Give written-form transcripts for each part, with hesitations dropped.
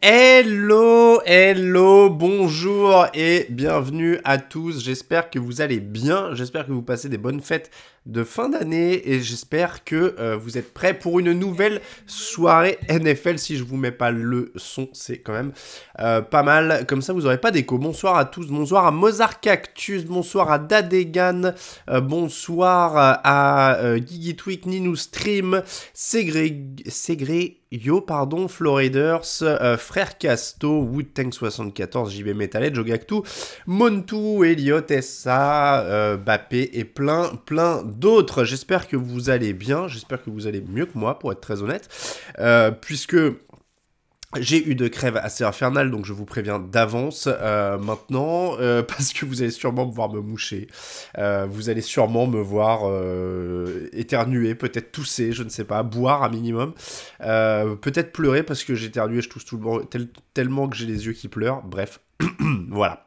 Hello, hello, bonjour et bienvenue à tous. J'espère que vous allez bien, j'espère que vous passez des bonnes fêtes de fin d'année et j'espère que vous êtes prêts pour une nouvelle soirée NFL. Si je vous mets pas le son, c'est quand même pas mal. Comme ça, vous n'aurez pas d'écho. Bonsoir à tous, bonsoir à Mozart Cactus, bonsoir à Dadegan, bonsoir à Gigi Twig, Ninu Stream, Yo, pardon, Floriders, Frère Casto, Wu-Tang 74, JB Metalhead, Jogactu, Montu, Elliot, SA, Bappé et plein d'autres. J'espère que vous allez bien, j'espère que vous allez mieux que moi, pour être très honnête, puisque j'ai eu de crève assez infernale, donc je vous préviens d'avance maintenant, parce que vous allez sûrement me voir me moucher, vous allez sûrement me voir éternuer, peut-être tousser, je ne sais pas, boire un minimum, peut-être pleurer parce que j'éternue et je tousse tout le monde tellement que j'ai les yeux qui pleurent, bref, voilà.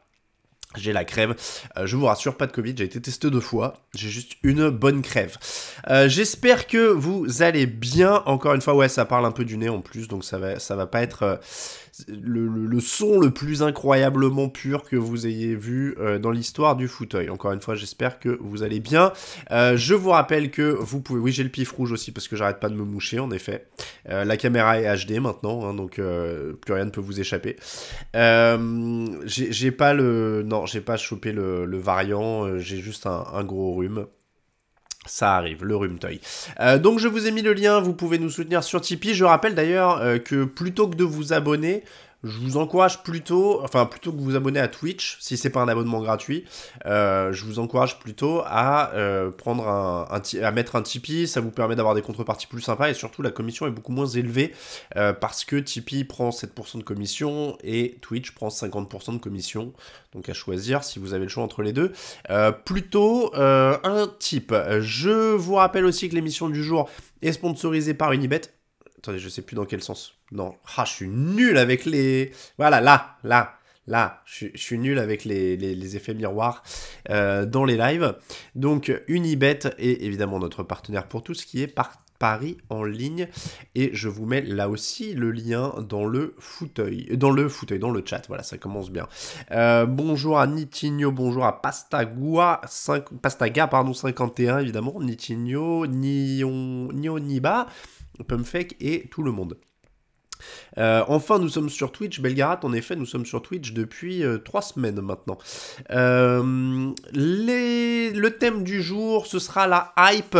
J'ai la crève, je vous rassure, pas de Covid, j'ai été testé 2 fois, j'ai juste une bonne crève. J'espère que vous allez bien, encore une fois, ouais, ça parle un peu du nez en plus, donc ça va pas être le son le plus incroyablement pur que vous ayez vu dans l'histoire du fauteuil. Encore une fois, j'espère que vous allez bien. Je vous rappelle que vous pouvez... Oui, j'ai le pif rouge aussi, parce que j'arrête pas de me moucher, en effet. La caméra est HD maintenant, hein, donc plus rien ne peut vous échapper. J'ai pas le... Non, j'ai pas chopé le variant, j'ai juste un gros rhume. Ça arrive, le rhume-toy. Donc je vous ai mis le lien, vous pouvez nous soutenir sur Tipeee. Je rappelle d'ailleurs que plutôt que de vous abonner, je vous encourage plutôt que vous abonner à Twitch, si c'est pas un abonnement gratuit, je vous encourage plutôt à prendre à mettre un Tipeee. Ça vous permet d'avoir des contreparties plus sympas et surtout la commission est beaucoup moins élevée parce que Tipeee prend 7% de commission et Twitch prend 50% de commission. Donc à choisir si vous avez le choix entre les deux. Plutôt un tip. Je vous rappelle aussi que l'émission du jour est sponsorisée par Unibet. Attendez, je sais plus dans quel sens. Non, je suis nul avec les... Voilà, là, je suis nul avec les effets miroirs dans les lives. Donc, Unibet est évidemment notre partenaire pour tout ce qui est Paris en ligne. Et je vous mets là aussi le lien dans le chat. Voilà, ça commence bien. Bonjour à Nitinho, bonjour à Pastaga, 51, évidemment. Nitinho, Nioniba, Pumpfake et tout le monde. Enfin, nous sommes sur Twitch, Belgarat, en effet, nous sommes sur Twitch depuis 3 semaines maintenant. Le thème du jour, ce sera la hype.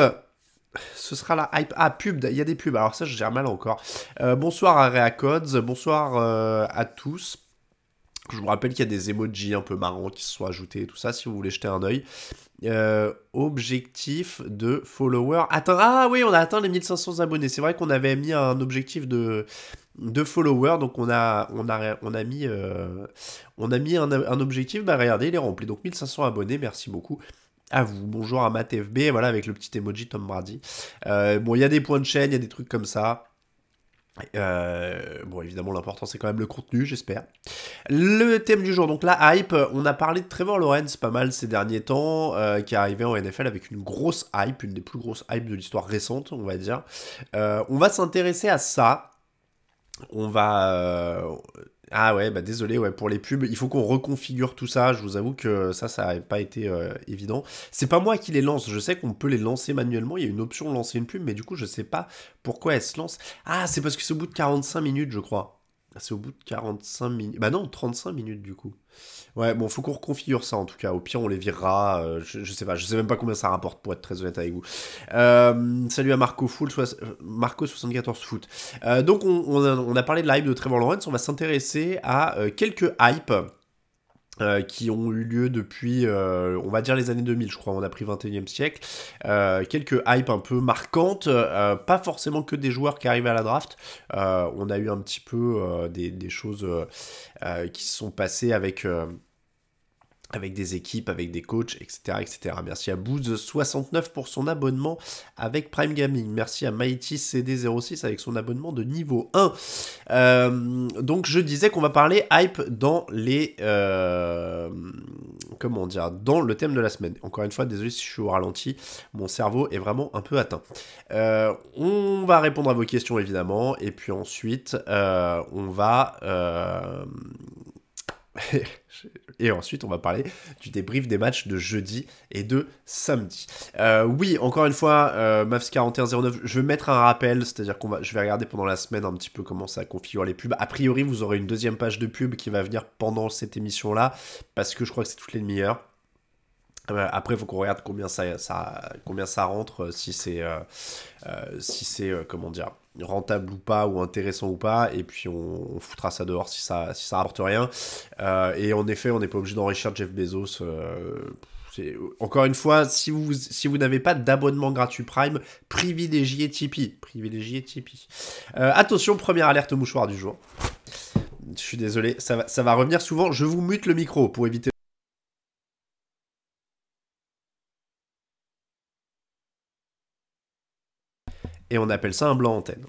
Ah, pub, il y a des pubs, alors ça je gère mal encore. Bonsoir à Reacods, bonsoir à tous. Je vous rappelle qu'il y a des emojis un peu marrants qui se sont ajoutés et tout ça, si vous voulez jeter un oeil. Objectif de followers. Ah oui, on a atteint les 1500 abonnés. C'est vrai qu'on avait mis un objectif de followers, donc on a mis un objectif. Bah regardez, il est rempli. Donc 1500 abonnés, merci beaucoup à vous. Bonjour à MattFB, voilà, avec le petit emoji Tom Brady. Bon, il y a des points de chaîne, il y a des trucs comme ça. Bon, évidemment, l'important c'est quand même le contenu, j'espère. Le thème du jour, donc la hype. On a parlé de Trevor Lawrence pas mal ces derniers temps, qui est arrivé en NFL avec une grosse hype, une des plus grosses hypes de l'histoire récente, on va dire. On va s'intéresser à ça. On va... Ah ouais, bah désolé, ouais, pour les pubs, il faut qu'on reconfigure tout ça, je vous avoue que ça n'a pas été évident. C'est pas moi qui les lance, je sais qu'on peut les lancer manuellement, il y a une option lancer une pub, mais du coup je sais pas pourquoi elle se lance. Ah, c'est parce que c'est au bout de 45 minutes, je crois. C'est au bout de 45 minutes. Bah non, 35 minutes du coup. Ouais, bon, faut qu'on reconfigure ça en tout cas. Au pire, on les virera. Je sais pas, je sais même pas combien ça rapporte pour être très honnête avec vous. Salut à Marco 74 Foot. Donc, on a parlé de la hype de Trevor Lawrence. On va s'intéresser à quelques hypes qui ont eu lieu depuis, on va dire les années 2000, je crois, on a pris 21e siècle, quelques hypes un peu marquantes, pas forcément que des joueurs qui arrivaient à la draft, on a eu un petit peu des choses qui se sont passées avec avec des équipes, avec des coachs, etc. etc. Merci à Booz69 pour son abonnement avec Prime Gaming. Merci à Mighty CD06 avec son abonnement de niveau 1. Donc je disais qu'on va parler hype dans les... comment dire, dans le thème de la semaine. Encore une fois, désolé si je suis au ralenti, mon cerveau est vraiment un peu atteint. On va répondre à vos questions évidemment, et puis ensuite on va... Et ensuite, on va parler du débrief des matchs de jeudi et de samedi. Oui, encore une fois, Mavs4109, je vais mettre un rappel, c'est-à-dire je vais regarder pendant la semaine un petit peu comment ça configure les pubs. A priori, vous aurez une deuxième page de pub qui va venir pendant cette émission-là, parce que je crois que c'est toutes les demi-heures. Après, il faut qu'on regarde combien ça rentre, si c'est comment dire, rentable ou pas, ou intéressant ou pas, et puis on foutra ça dehors si ça rapporte rien. Et en effet, on n'est pas obligé d'enrichir Jeff Bezos. Encore une fois, si vous n'avez pas d'abonnement gratuit Prime, privilégiez Tipeee. Attention, première alerte mouchoir du jour. Je suis désolé, ça va revenir souvent. Je vous mute le micro pour éviter... Et on appelle ça un blanc antenne.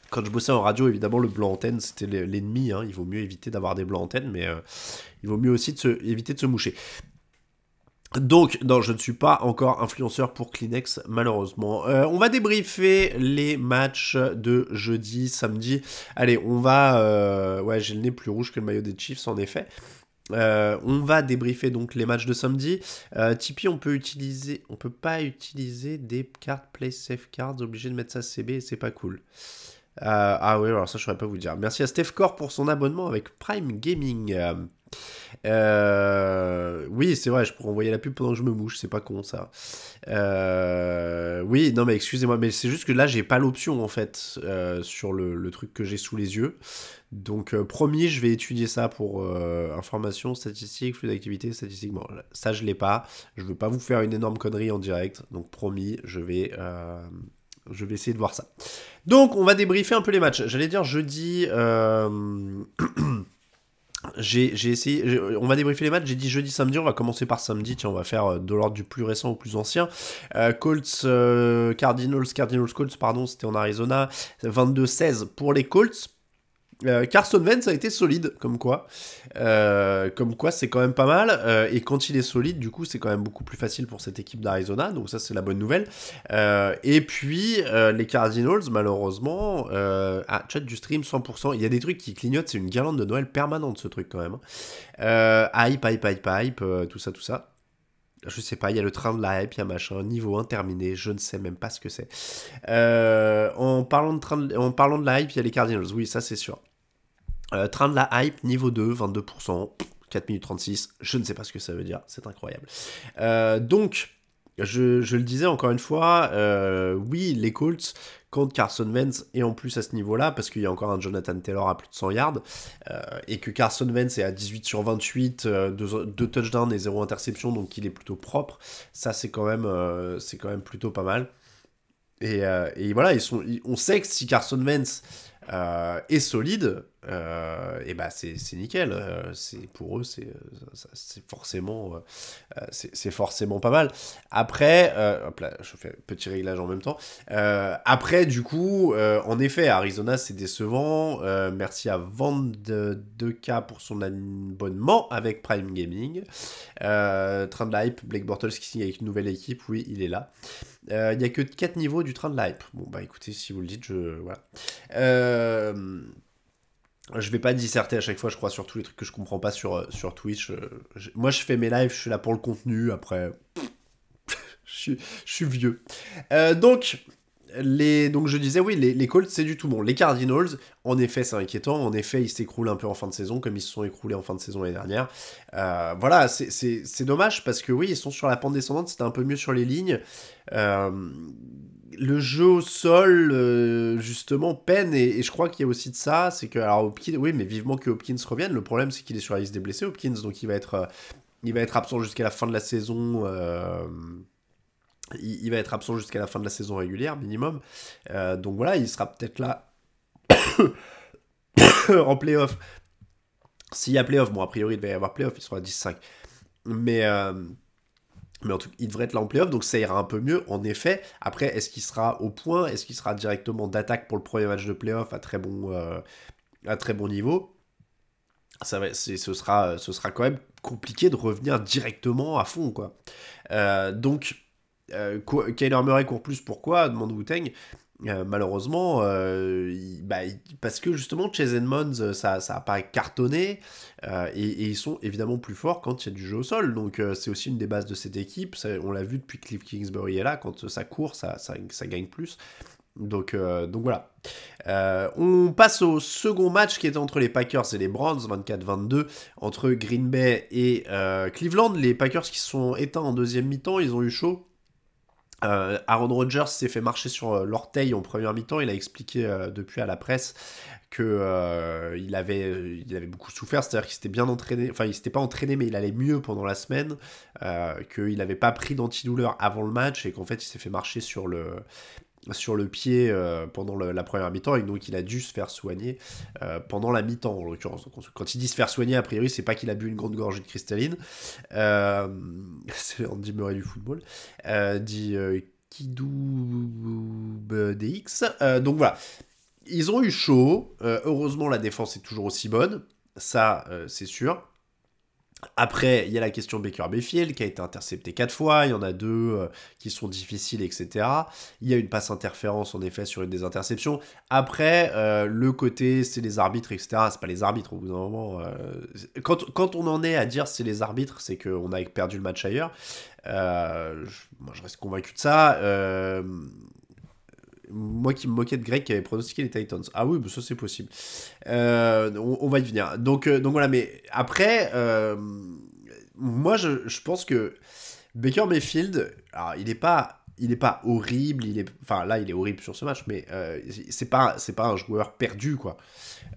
Quand je bossais en radio, évidemment, le blanc antenne, c'était l'ennemi. Hein. Il vaut mieux éviter d'avoir des blancs antennes, mais il vaut mieux aussi éviter de se moucher. Donc, non, je ne suis pas encore influenceur pour Kleenex, malheureusement. On va débriefer les matchs de jeudi, samedi. Allez, on va... ouais, j'ai le nez plus rouge que le maillot des Chiefs, en effet. On va débriefer donc les matchs de samedi. Tipeee, on peut pas utiliser des cartes Play Safe Cards, obligé de mettre ça CB et c'est pas cool. Ah oui, alors ça je saurais pas vous dire. Merci à Steph Core pour son abonnement avec Prime Gaming. Oui, c'est vrai, je pourrais envoyer la pub pendant que je me mouche, c'est pas con ça. Oui, non mais excusez-moi, mais c'est juste que là j'ai pas l'option en fait sur le truc que j'ai sous les yeux. Donc promis, je vais étudier ça pour information, statistiques, flux d'activité, statistiques. Bon, ça je l'ai pas. Je veux pas vous faire une énorme connerie en direct. Donc promis, je vais essayer de voir ça. Donc on va débriefer un peu les matchs. J'allais dire jeudi... j'ai essayé, on va débriefer les matchs, j'ai dit jeudi, samedi, on va commencer par samedi, tiens, on va faire de l'ordre du plus récent au plus ancien. Colts, Cardinals Colts, pardon, c'était en Arizona, 22-16 pour les Colts. Carson Wentz a été solide, comme quoi c'est quand même pas mal, et quand il est solide, du coup c'est quand même beaucoup plus facile pour cette équipe d'Arizona, donc ça c'est la bonne nouvelle. Et puis les Cardinals, malheureusement, chat du stream 100%, il y a des trucs qui clignotent, c'est une guirlande de Noël permanente ce truc quand même. Hype, tout ça. Je sais pas, il y a le train de la hype, il y a machin, niveau interminé, je ne sais même pas ce que c'est. En parlant de la hype, il y a les Cardinals, oui, ça c'est sûr. Train de la hype, niveau 2, 22%, 4 minutes 36, je ne sais pas ce que ça veut dire, c'est incroyable. Donc, je le disais encore une fois, oui, les Colts contre Carson Wentz, et en plus à ce niveau-là, parce qu'il y a encore un Jonathan Taylor à plus de 100 yards, et que Carson Wentz est à 18 sur 28, 2 touchdowns et 0 interception, donc il est plutôt propre, ça c'est quand même plutôt pas mal. Et voilà, on sait que si Carson Wentz est solide, et bah c'est nickel. Pour eux, c'est forcément pas mal. Après, hop là, je fais petit réglage en même temps. Après, du coup, en effet, Arizona, c'est décevant. Merci à 22K pour son abonnement avec Prime Gaming. Train de la hype, Blake Bortles qui signe avec une nouvelle équipe, oui, il est là. Il n'y a que 4 niveaux du train de la hype. Bon, bah écoutez, si vous le dites, voilà. Je vais pas disserter à chaque fois, je crois, sur tous les trucs que je comprends pas sur Twitch. Moi, je fais mes lives, je suis là pour le contenu. Après, je suis vieux. Donc je disais, oui, les Colts, c'est du tout bon. Les Cardinals, en effet, c'est inquiétant. En effet, ils s'écroulent un peu en fin de saison, comme ils se sont écroulés en fin de saison l'année dernière. Voilà, c'est dommage, parce que oui, ils sont sur la pente descendante, c'était un peu mieux sur les lignes. Le jeu au sol, justement, peine, et je crois qu'il y a aussi de ça, c'est que, alors, Hopkins, oui, mais vivement que Hopkins revienne, le problème, c'est qu'il est sur la liste des blessés, Hopkins, donc il va être absent jusqu'à la fin de la saison, il va être absent jusqu'à la fin de la saison régulière, minimum, donc voilà, il sera peut-être là, en playoff, s'il y a playoff, bon, a priori, il va y avoir playoff, il sera à 10-5, Mais en tout cas, il devrait être là en playoff, donc ça ira un peu mieux, en effet. Après, est-ce qu'il sera au point? Est-ce qu'il sera directement d'attaque pour le premier match de playoff à très bon niveau? Ce sera quand même compliqué de revenir directement à fond, quoi. Kyler Murray court plus, pourquoi? Demande Wu-Tang. Malheureusement, parce que justement Chase Edmonds, ça a pas cartonné, et ils sont évidemment plus forts quand il y a du jeu au sol, donc c'est aussi une des bases de cette équipe, on l'a vu depuis que Cliff Kingsbury est là, quand ça court, ça gagne plus, donc voilà. On passe au second match qui était entre les Packers et les Browns, 24-22, entre Green Bay et Cleveland. Les Packers qui se sont éteints en deuxième mi-temps, ils ont eu chaud. Aaron Rodgers s'est fait marcher sur l'orteil en première mi-temps. Il a expliqué depuis à la presse que il avait beaucoup souffert, c'est-à-dire qu'il s'était bien entraîné, enfin il s'était pas entraîné mais il allait mieux pendant la semaine, qu'il n'avait pas pris d'antidouleur avant le match et qu'en fait il s'est fait marcher sur le pied pendant la première mi-temps, et donc il a dû se faire soigner pendant la mi-temps en l'occurrence. Donc, quand il dit se faire soigner, a priori c'est pas qu'il a bu une grande gorgée de cristalline, c'est Andy Murray du football, dit Kidou DX. Donc voilà, ils ont eu chaud, heureusement la défense est toujours aussi bonne, ça c'est sûr. Après, il y a la question de Baker Mayfield qui a été intercepté 4 fois, il y en a 2 qui sont difficiles, etc. Il y a une passe interférence en effet sur une des interceptions. Après, le côté c'est les arbitres, etc. C'est pas les arbitres au bout d'un moment. Quand on en est à dire c'est les arbitres, c'est qu'on a perdu le match ailleurs. Moi je reste convaincu de ça. Moi qui me moquais de Greg qui avait pronostiqué les Titans. Ah oui, bah ça c'est possible. On va y venir. Donc voilà, mais après, moi je pense que Baker Mayfield, alors il est pas horrible, enfin là il est horrible sur ce match, mais c'est pas un joueur perdu, quoi.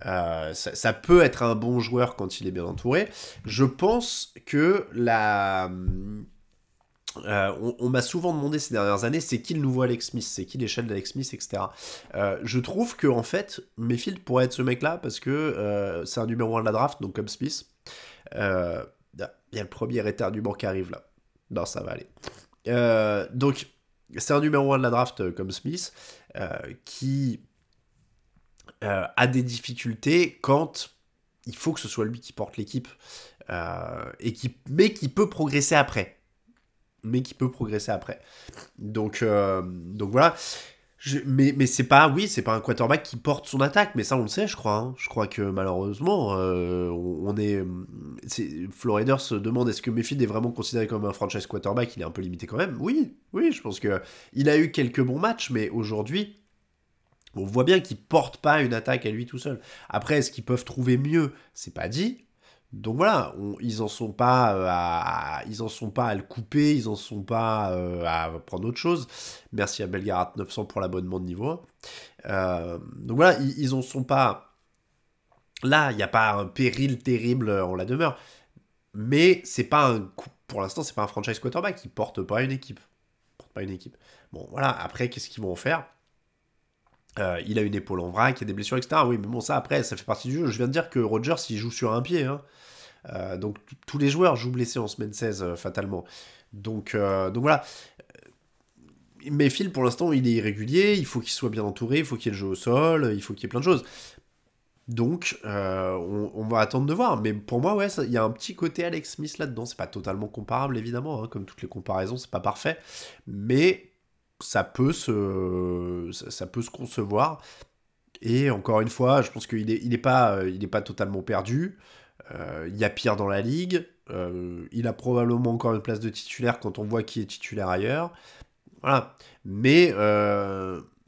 Ça peut être un bon joueur quand il est bien entouré. Je pense que on m'a souvent demandé ces dernières années, c'est qui le nouveau Alex Smith, c'est qui l'échelle d'Alex Smith, etc. Je trouve que en fait, Mayfield pourrait être ce mec-là parce que c'est un numéro 1 de la draft, donc comme Smith. Il y a le premier éternuement qui arrive là. Non, ça va aller. Donc, c'est un numéro 1 de la draft comme Smith qui a des difficultés quand il faut que ce soit lui qui porte l'équipe, mais qui peut progresser après. Donc voilà. Mais c'est pas un quarterback qui porte son attaque, mais ça on le sait, je crois. Hein. Je crois que malheureusement, Florida se demande est-ce que Mayfield est vraiment considéré comme un franchise quarterback. Il est un peu limité quand même. Oui, je pense que il a eu quelques bons matchs, mais aujourd'hui, on voit bien qu'il porte pas une attaque à lui tout seul. Après, est-ce qu'ils peuvent trouver mieux? C'est pas dit. Donc voilà, ils en sont pas à le couper, ils en sont pas à prendre autre chose. Merci à Belgarat 900 pour l'abonnement de niveau 1. Donc voilà, ils en sont pas là, il n'y a pas un péril terrible en la demeure. Mais c'est pas pour l'instant, c'est pas un franchise quarterback, il porte pas une équipe. Bon voilà, après qu'est-ce qu'ils vont en faire? Il a une épaule en vrac, il y a des blessures, etc. Oui, mais bon, ça après, ça fait partie du jeu. Je viens de dire que Rodgers, il joue sur un pied. Hein. Donc tous les joueurs jouent blessés en semaine 16, fatalement. Donc voilà. Mayfield, pour l'instant, il est irrégulier. Il faut qu'il soit bien entouré. Il faut qu'il y ait le jeu au sol. Il faut qu'il y ait plein de choses. Donc, on va attendre de voir. Mais pour moi, ouais, il y a un petit côté Alex Smith là-dedans. C'est pas totalement comparable, évidemment. Hein, comme toutes les comparaisons, c'est pas parfait. Mais ça peut se concevoir. Et encore une fois, je pense qu'il est pas totalement perdu. Il y a pire dans la ligue. Il a probablement encore une place de titulaire quand on voit qui est titulaire ailleurs. Voilà. Mais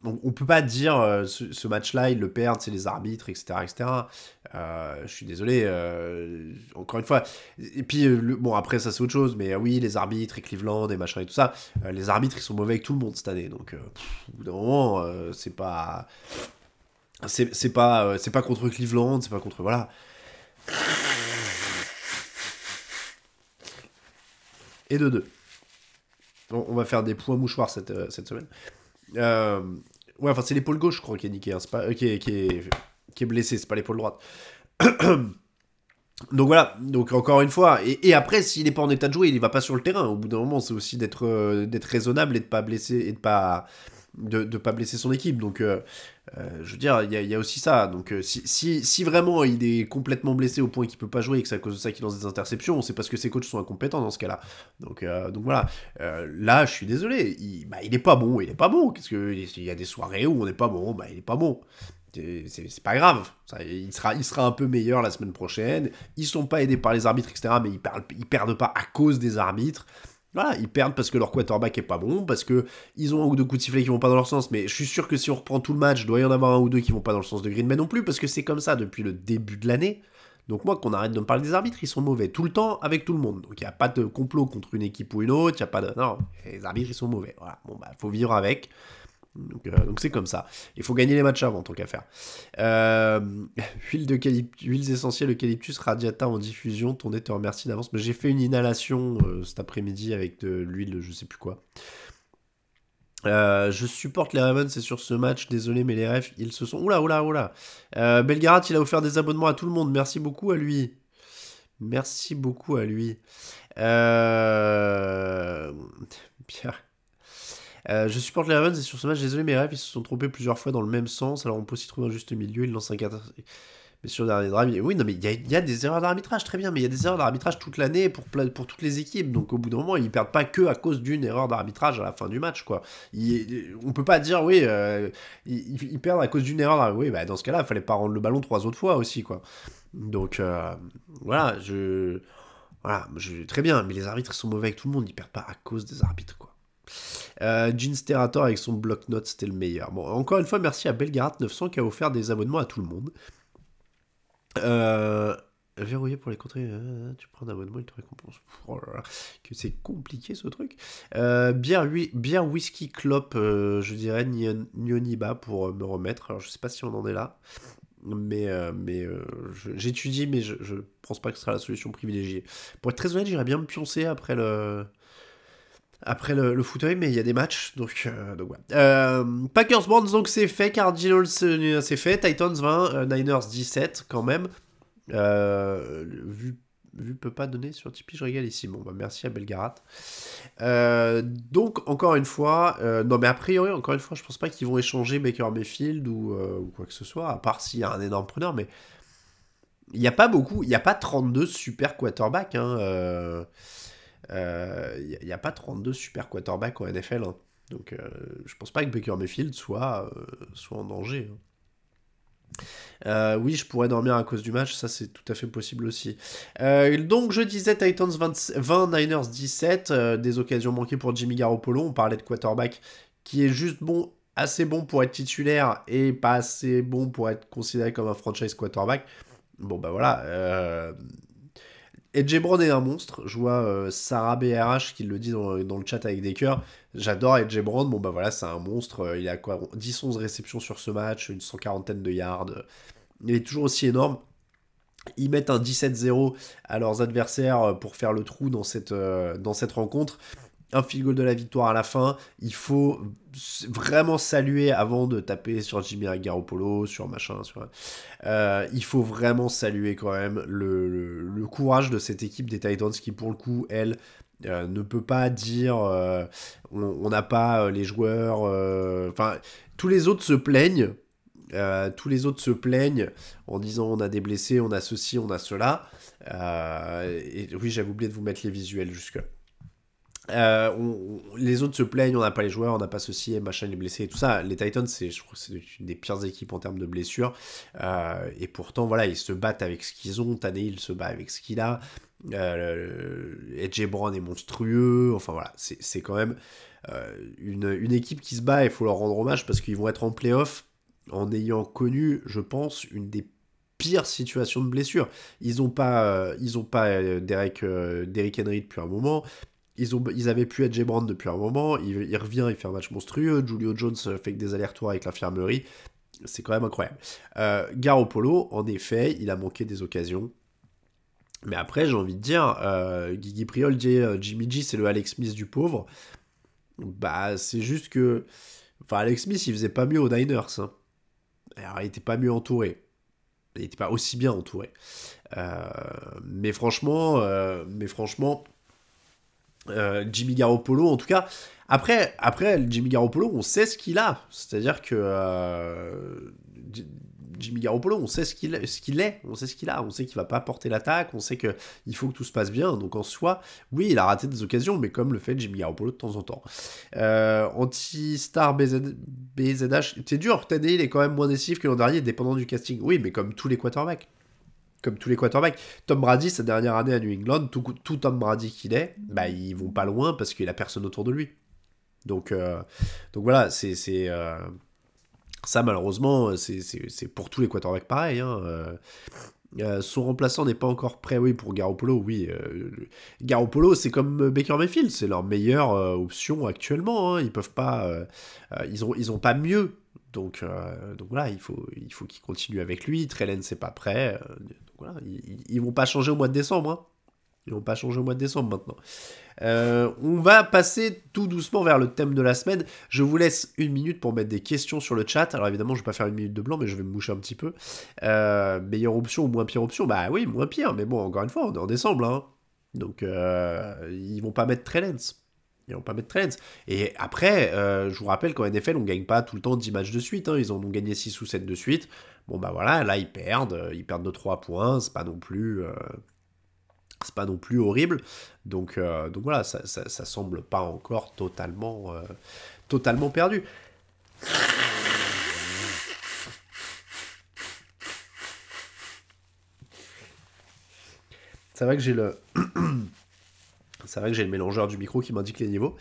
on peut pas dire ce match-là, ils le perdent, c'est les arbitres, etc. etc. Je suis désolé. Encore une fois. Et puis, bon, après, ça c'est autre chose. Mais oui, les arbitres et Cleveland et machin et tout ça. Les arbitres, ils sont mauvais avec tout le monde cette année. Donc, au bout d'un moment, c'est pas. C'est pas contre Cleveland, c'est pas contre. Voilà. Et de 2. On va faire des points mouchoirs cette semaine. Ouais, enfin, c'est l'épaule gauche, je crois, qui est niquée. Hein. C'est pas, qui est blessé, c'est pas l'épaule droite. Donc voilà, donc encore une fois, et après s'il n'est pas en état de jouer, il va pas sur le terrain. Au bout d'un moment, c'est aussi d'être raisonnable et de pas blesser et de pas blesser son équipe. Donc je veux dire, il y a aussi ça. Donc si vraiment il est complètement blessé au point qu'il peut pas jouer et que c'est à cause de ça qu'il lance des interceptions, c'est parce que ses coachs sont incompétents dans ce cas-là. Donc voilà. Là, je suis désolé, il est pas bon, il est pas bon. Qu'est-ce que il y a des soirées où on n'est pas bon, bah il est pas bon. C'est pas grave, il sera un peu meilleur la semaine prochaine. Ils sont pas aidés par les arbitres, etc. Mais ils perdent pas à cause des arbitres. Voilà, ils perdent parce que leur quarterback est pas bon, parce que ils ont un ou deux coups de sifflet qui vont pas dans leur sens. Mais je suis sûr que si on reprend tout le match, il doit y en avoir un ou deux qui vont pas dans le sens de Green Bay non plus, parce que c'est comme ça depuis le début de l'année. Donc moi, qu'on arrête de me parler des arbitres, ils sont mauvais tout le temps avec tout le monde. Donc il n'y a pas de complot contre une équipe ou une autre, il y a pas de... Non, les arbitres, ils sont mauvais. Voilà, bon bah, faut vivre avec. Donc c'est comme ça. Il faut gagner les matchs avant, tant qu'à faire. Euh, huiles essentielles eucalyptus radiata en diffusion. Ton nez te remercie d'avance. Mais j'ai fait une inhalation cet après-midi avec de l'huile, je sais plus quoi. Je supporte les Ravens, c'est sur ce match. Désolé, mais les refs, ils se sont. Oula, oula, oula. Belgarat, il a offert des abonnements à tout le monde. Merci beaucoup à lui. Merci beaucoup à lui. Pierre. Je supporte les Ravens et sur ce match, désolé, mes rêves, ils se sont trompés plusieurs fois dans le même sens. Alors on peut s'y trouver un juste milieu. Il lance un 4. Mais sur le dernier drive, oui, non, mais il y a des erreurs d'arbitrage, très bien, mais il y a des erreurs d'arbitrage toute l'année pour toutes les équipes. Donc au bout d'un moment, ils perdent pas que à cause d'une erreur d'arbitrage à la fin du match, quoi. On peut pas dire, oui, ils perdent à cause d'une erreur. Oui, bah dans ce cas-là, il fallait pas rendre le ballon 3 autres fois aussi, quoi. Donc voilà, très bien, mais les arbitres sont mauvais avec tout le monde, ils perdent pas à cause des arbitres, quoi. Jean Sterator avec son bloc-notes, c'était le meilleur. Bon, encore une fois, merci à Belgarat900 qui a offert des abonnements à tout le monde. Verrouillé pour les contrées, tu prends un abonnement, il te récompense. Oh là là, que c'est compliqué ce truc. Bière whisky clope, je dirais Nioniba pour me remettre. Alors je sais pas si on en est là, mais j'étudie, mais je pense pas que ce sera la solution privilégiée. Pour être très honnête, j'irais bien me pioncer après le fauteuil, mais il y a des matchs, donc voilà. Packers Browns, donc c'est fait. Cardinals, c'est fait. Titans 20, Niners 17, quand même. Vu peut pas donner sur Tipeee, je régale ici. Bon, bah merci à Belgarat. Donc, encore une fois, non, mais a priori, encore une fois, je pense pas qu'ils vont échanger Baker Mayfield ou quoi que ce soit, à part s'il y a un énorme preneur, mais il n'y a pas beaucoup, il n'y a pas 32 super quarterbacks, hein. Il n'y a pas 32 super quarterbacks en NFL, hein. Donc je pense pas que Baker Mayfield soit en danger, hein. Oui, je pourrais dormir à cause du match, ça c'est tout à fait possible aussi. Donc je disais Titans 20 Niners 17, des occasions manquées pour Jimmy Garoppolo, on parlait de quarterback qui est juste bon, assez bon pour être titulaire et pas assez bon pour être considéré comme un franchise quarterback. Bon bah voilà, AJ Brown est un monstre. Je vois Sarah BRH qui le dit dans le chat avec des cœurs. J'adore AJ Brown. Bon, bah voilà, c'est un monstre. Il a quoi 10-11 réceptions sur ce match, une 140aine de yards. Il est toujours aussi énorme. Ils mettent un 17-0 à leurs adversaires pour faire le trou dans cette rencontre. Un field goal de la victoire à la fin. Il faut vraiment saluer avant de taper sur Jimmy Garoppolo, sur machin. Il faut vraiment saluer quand même le courage de cette équipe des Titans qui, pour le coup, elle, ne peut pas dire on n'a pas les joueurs. Enfin, tous les autres se plaignent. En disant on a des blessés, on a ceci, on a cela. Et oui, j'avais oublié de vous mettre les visuels jusque-là. Les autres se plaignent, on n'a pas les joueurs, on n'a pas ceci, et machin, les blessés et tout ça. Les Titans, je crois que c'est une des pires équipes en termes de blessures. Et pourtant, voilà, ils se battent avec ce qu'ils ont. Tannehill se bat avec ce qu'il a. AJ Brown est monstrueux. Enfin voilà, c'est quand même une équipe qui se bat. Il faut leur rendre hommage parce qu'ils vont être en playoff en ayant connu, je pense, une des pires situations de blessure. Ils ont pas Derrick Henry depuis un moment. Ils avaient pu être AJ Brown depuis un moment. Il revient, il fait un match monstrueux. Julio Jones fait que des allers-retours avec l'infirmerie. C'est quand même incroyable. Garoppolo, en effet, il a manqué des occasions. Mais après, j'ai envie de dire, Guigui Priol dit Jimmy G, c'est le Alex Smith du pauvre. Bah, c'est juste que... Enfin, Alex Smith, il faisait pas mieux aux Niners, hein. Alors, il était pas mieux entouré. il n'était pas aussi bien entouré. Mais franchement, Jimmy Garoppolo, en tout cas, après Jimmy Garoppolo, on sait ce qu'il a. C'est-à-dire que Jimmy Garoppolo, on sait ce qu'il est, on sait ce qu'il a, on sait qu'il va pas porter l'attaque, on sait que il faut que tout se passe bien. Donc en soi, oui, il a raté des occasions, mais comme le fait Jimmy Garoppolo de temps en temps. Anti-Star BZH, c'est dur, Tannehill est quand même moins décisif que l'an dernier, dépendant du casting. Oui, mais comme tous les quarterbacks. Comme tous les quarterbacks. Tom Brady, sa dernière année à New England, tout Tom Brady qu'il est, bah, ils vont pas loin parce qu'il a personne autour de lui. Donc voilà, ça malheureusement, c'est pour tous les quarterbacks pareil. Hein. Son remplaçant n'est pas encore prêt, oui, pour Garoppolo, oui. Garoppolo, c'est comme Baker Mayfield, c'est leur meilleure option actuellement. Hein. Ils peuvent pas, ils ont pas mieux. Donc voilà, il faut qu'ils continuent avec lui. Trellen, c'est pas prêt. Donc voilà, ils vont pas changer au mois de décembre. Hein. Ils vont pas changer au mois de décembre maintenant. On va passer tout doucement vers le thème de la semaine. Je vous laisse 1 minute pour mettre des questions sur le chat. Alors évidemment, je vais pas faire 1 minute de blanc, mais je vais me moucher un petit peu. Meilleure option ou moins pire option? Bah oui, moins pire, mais bon, encore une fois, on est en décembre, là. Hein. Donc, ils vont pas mettre Trellens. Ils vont pas mettre Trellens. Et après, je vous rappelle qu'en NFL, on gagne pas tout le temps 10 matchs de suite. Hein. Ils en ont gagné 6 ou 7 de suite. Bon, bah voilà, là, ils perdent de 3 points. C'est pas non plus... c'est pas non plus horrible, donc voilà, ça semble pas encore totalement perdu. C'est vrai que j'ai le mélangeur du micro qui m'indique les niveaux.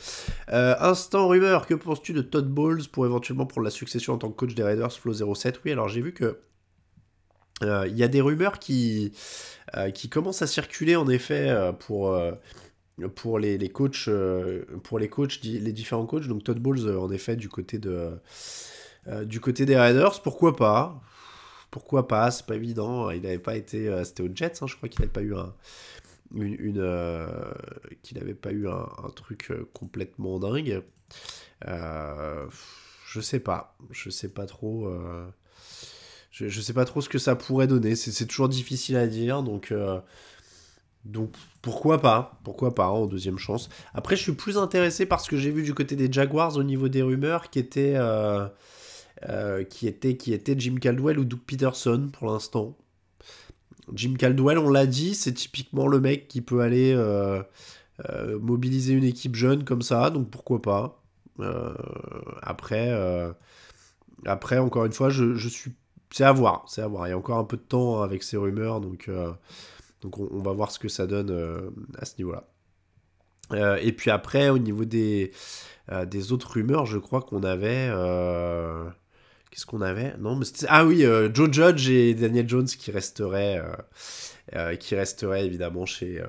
Instant rumeur, que penses-tu de Todd Bowles pour éventuellement prendre la succession en tant que coach des Raiders, Flo07? Oui, alors j'ai vu que il y a des rumeurs qui commencent à circuler en effet pour les coachs, les différents coachs. Donc Todd Bowles en effet du côté des Raiders, pourquoi pas? Pourquoi pas? C'est pas évident. Il n'avait pas été, c'était aux Jets, hein, je crois qu'il n'avait pas eu un truc complètement dingue. Je sais pas trop. Je sais pas trop ce que ça pourrait donner. C'est toujours difficile à dire, donc pourquoi pas en deuxième chance. Après, je suis plus intéressé par ce que j'ai vu du côté des Jaguars au niveau des rumeurs, qui était Jim Caldwell ou Doug Peterson pour l'instant. Jim Caldwell, on l'a dit, c'est typiquement le mec qui peut aller mobiliser une équipe jeune comme ça, donc pourquoi pas. Après, encore une fois, je suis... C'est à voir. Il y a encore un peu de temps avec ces rumeurs, donc on va voir ce que ça donne à ce niveau-là. Et puis après, au niveau des autres rumeurs, je crois qu'on avait... Qu'est-ce qu'on avait? Non, mais ah oui, Joe Judge et Daniel Jones qui resteraient évidemment chez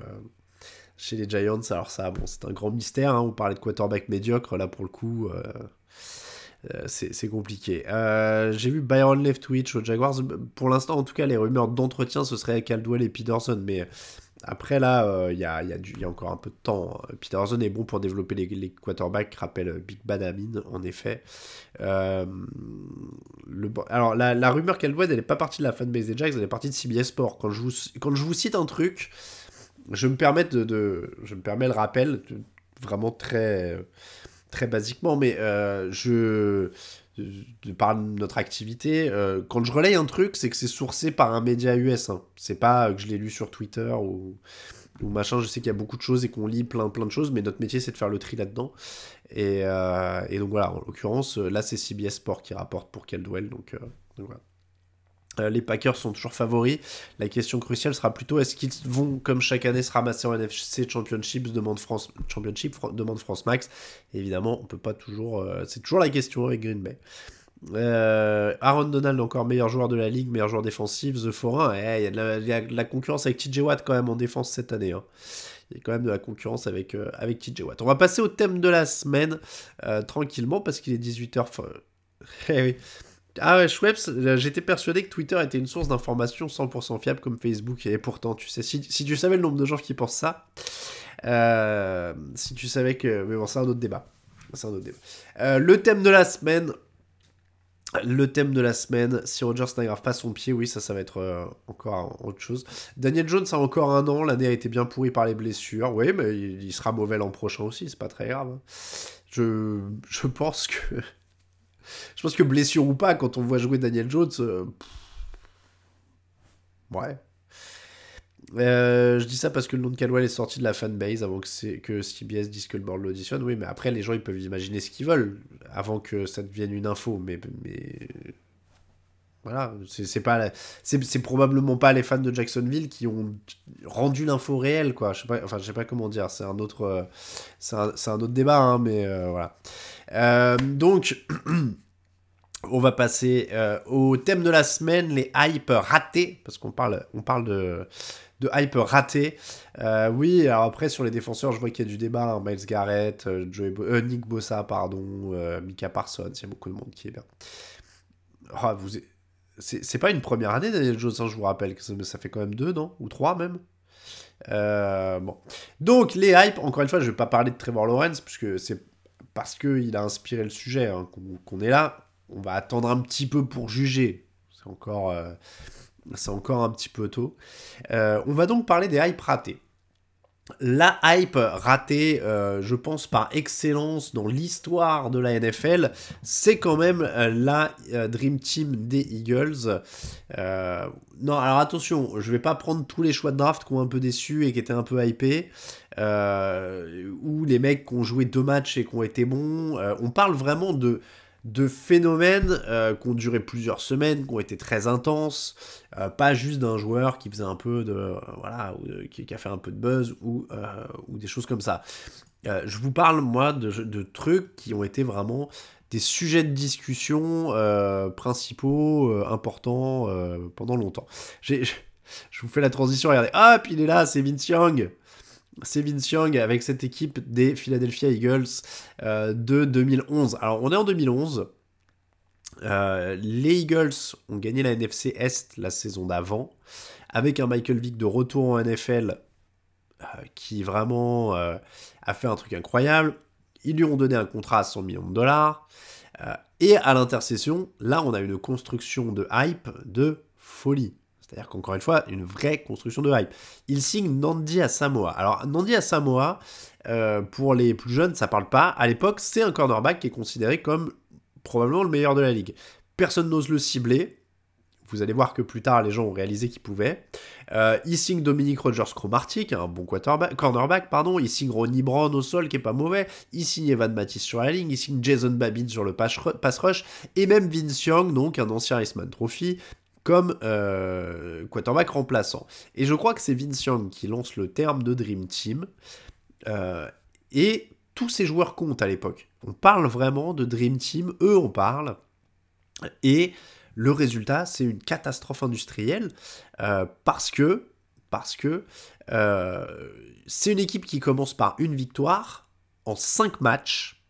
les Giants. Alors ça, bon, c'est un grand mystère. Hein. On parlait de quarterback médiocre. Là, pour le coup, c'est compliqué. J'ai vu Byron Leftwich aux Jaguars. Pour l'instant, en tout cas, les rumeurs d'entretien, ce serait Caldwell et Peterson. Mais après, là, il y a encore un peu de temps. Peterson est bon pour développer les quarterbacks, rappelle Big Bad Amin, en effet. Alors, la rumeur Caldwell, elle n'est pas partie de la fanbase des Jags, elle est partie de CBS Sport. Quand je vous cite un truc, je me permets le rappel, vraiment très, très basiquement, mais de par notre activité, quand je relaye un truc, c'est que c'est sourcé par un média US. Hein. C'est pas que je l'ai lu sur Twitter ou machin. Je sais qu'il y a beaucoup de choses et qu'on lit plein de choses, mais notre métier, c'est de faire le tri là-dedans. Et donc voilà, en l'occurrence, là, c'est CBS Sport qui rapporte pour Caldwell. Donc voilà. Les Packers sont toujours favoris. La question cruciale sera plutôt est-ce qu'ils vont, comme chaque année, se ramasser en NFC Championship, demande France Max. Et évidemment, on peut pas toujours. C'est toujours la question avec Green Bay. Aaron Donald, encore meilleur joueur de la ligue, meilleur joueur défensif. The Forain, il y a de la concurrence avec TJ Watt quand même en défense cette année. Hein. Il y a quand même de la concurrence avec TJ Watt. On va passer au thème de la semaine tranquillement parce qu'il est 18h. Eh oui. Ah ouais, Schweppes, j'étais persuadé que Twitter était une source d'information 100% fiable comme Facebook, et pourtant, tu sais, si tu savais le nombre de gens qui pensent ça, si tu savais que... Mais bon, c'est un autre débat. Le thème de la semaine, Le thème de la semaine, si Rodgers n'aggrave pas son pied, oui, ça va être encore autre chose. Daniel Jones a encore un an, l'année a été bien pourrie par les blessures. Oui, mais il sera mauvais l'an prochain aussi, c'est pas très grave. Hein. Je pense que... Je pense que blessure ou pas, quand on voit jouer Daniel Jones, ouais. Je dis ça parce que le nom de Caldwell est sorti de la fanbase avant que CBS dise que le board l'auditionne. Oui, mais après, les gens, ils peuvent imaginer ce qu'ils veulent avant que ça devienne une info. Mais voilà, c'est pas c'est probablement pas les fans de Jacksonville qui ont rendu l'info réelle, quoi. Je sais pas comment dire. C'est un autre c'est un autre débat, hein, mais voilà. Donc on va passer au thème de la semaine, les hype ratés, parce on parle de hype raté. Oui, alors après, sur les défenseurs, je vois qu'il y a du débat. Hein. Miles Garrett, Nick Bosa, pardon, Micah Parsons, il y a beaucoup de monde qui est bien. Oh, c'est pas une première année, Daniel Jones, hein, je vous rappelle, que ça fait quand même 2, non? Ou 3 même. Bon. Donc, les hypes, encore une fois, je vais pas parler de Trevor Lawrence, puisque c'est parce qu'il a inspiré le sujet hein, qu'on est là. On va attendre un petit peu pour juger. C'est encore un petit peu tôt. On va donc parler des hypes ratés. La hype ratée, je pense par excellence dans l'histoire de la NFL, c'est quand même la Dream Team des Eagles. Non, alors attention, je vais pas prendre tous les choix de draft qui ont un peu déçu et qui étaient un peu hypés, ou les mecs qui ont joué 2 matchs et qui ont été bons. On parle vraiment de phénomènes qui ont duré plusieurs semaines, qui ont été très intenses, pas juste d'un joueur qui faisait un peu de voilà, qui a fait un peu de buzz ou des choses comme ça. Je vous parle moi de trucs qui ont été vraiment des sujets de discussion principaux, importants pendant longtemps. Je vous fais la transition, regardez, hop, il est là, c'est Vince Young. C'est Vince Young avec cette équipe des Philadelphia Eagles de 2011. Alors, on est en 2011. Les Eagles ont gagné la NFC Est la saison d'avant, avec un Michael Vick de retour en NFL qui vraiment a fait un truc incroyable. Ils lui ont donné un contrat à 100 millions de dollars. Et à l'intercession, là, on a une construction de hype de folie. C'est-à-dire qu'encore une fois, une vraie construction de hype. Il signe Nnamdi Asomugha. Alors, Nnamdi Asomugha, pour les plus jeunes, ça parle pas. À l'époque, c'est un cornerback qui est considéré comme probablement le meilleur de la ligue. Personne n'ose le cibler. Vous allez voir que plus tard, les gens ont réalisé qu'ils pouvaient. Il signe Dominique Rodgers-Cromartie, qui est un bon cornerback. Il signe Ronnie Brown au sol, qui est pas mauvais. Il signe Evan Matisse sur la ligne. Il signe Jason Babin sur le pass rush. Et même Vince Young, donc un ancien Heisman Trophy, comme quarterback remplaçant. Et je crois que c'est Vince Young qui lance le terme de Dream Team. Et tous ces joueurs comptent à l'époque. On parle vraiment de Dream Team. Eux, on parle. Et le résultat, c'est une catastrophe industrielle parce que c'est une équipe qui commence par une victoire en 5 matchs.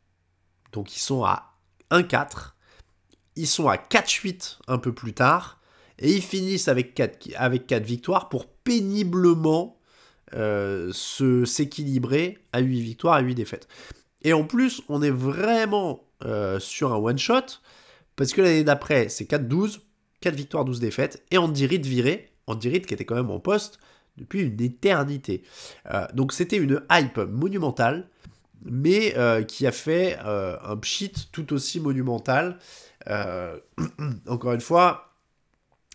Donc ils sont à 1-4. Ils sont à 4-8 un peu plus tard. Et ils finissent avec 4 victoires pour péniblement s'équilibrer à 8 victoires, à 8 défaites. Et en plus, on est vraiment sur un one-shot, parce que l'année d'après, c'est 4-12, 4 victoires, 12 défaites, et Andy Reid viré, Andy Reid qui était quand même en poste depuis une éternité. Donc c'était une hype monumentale, mais qui a fait un pchit tout aussi monumental. Encore une fois,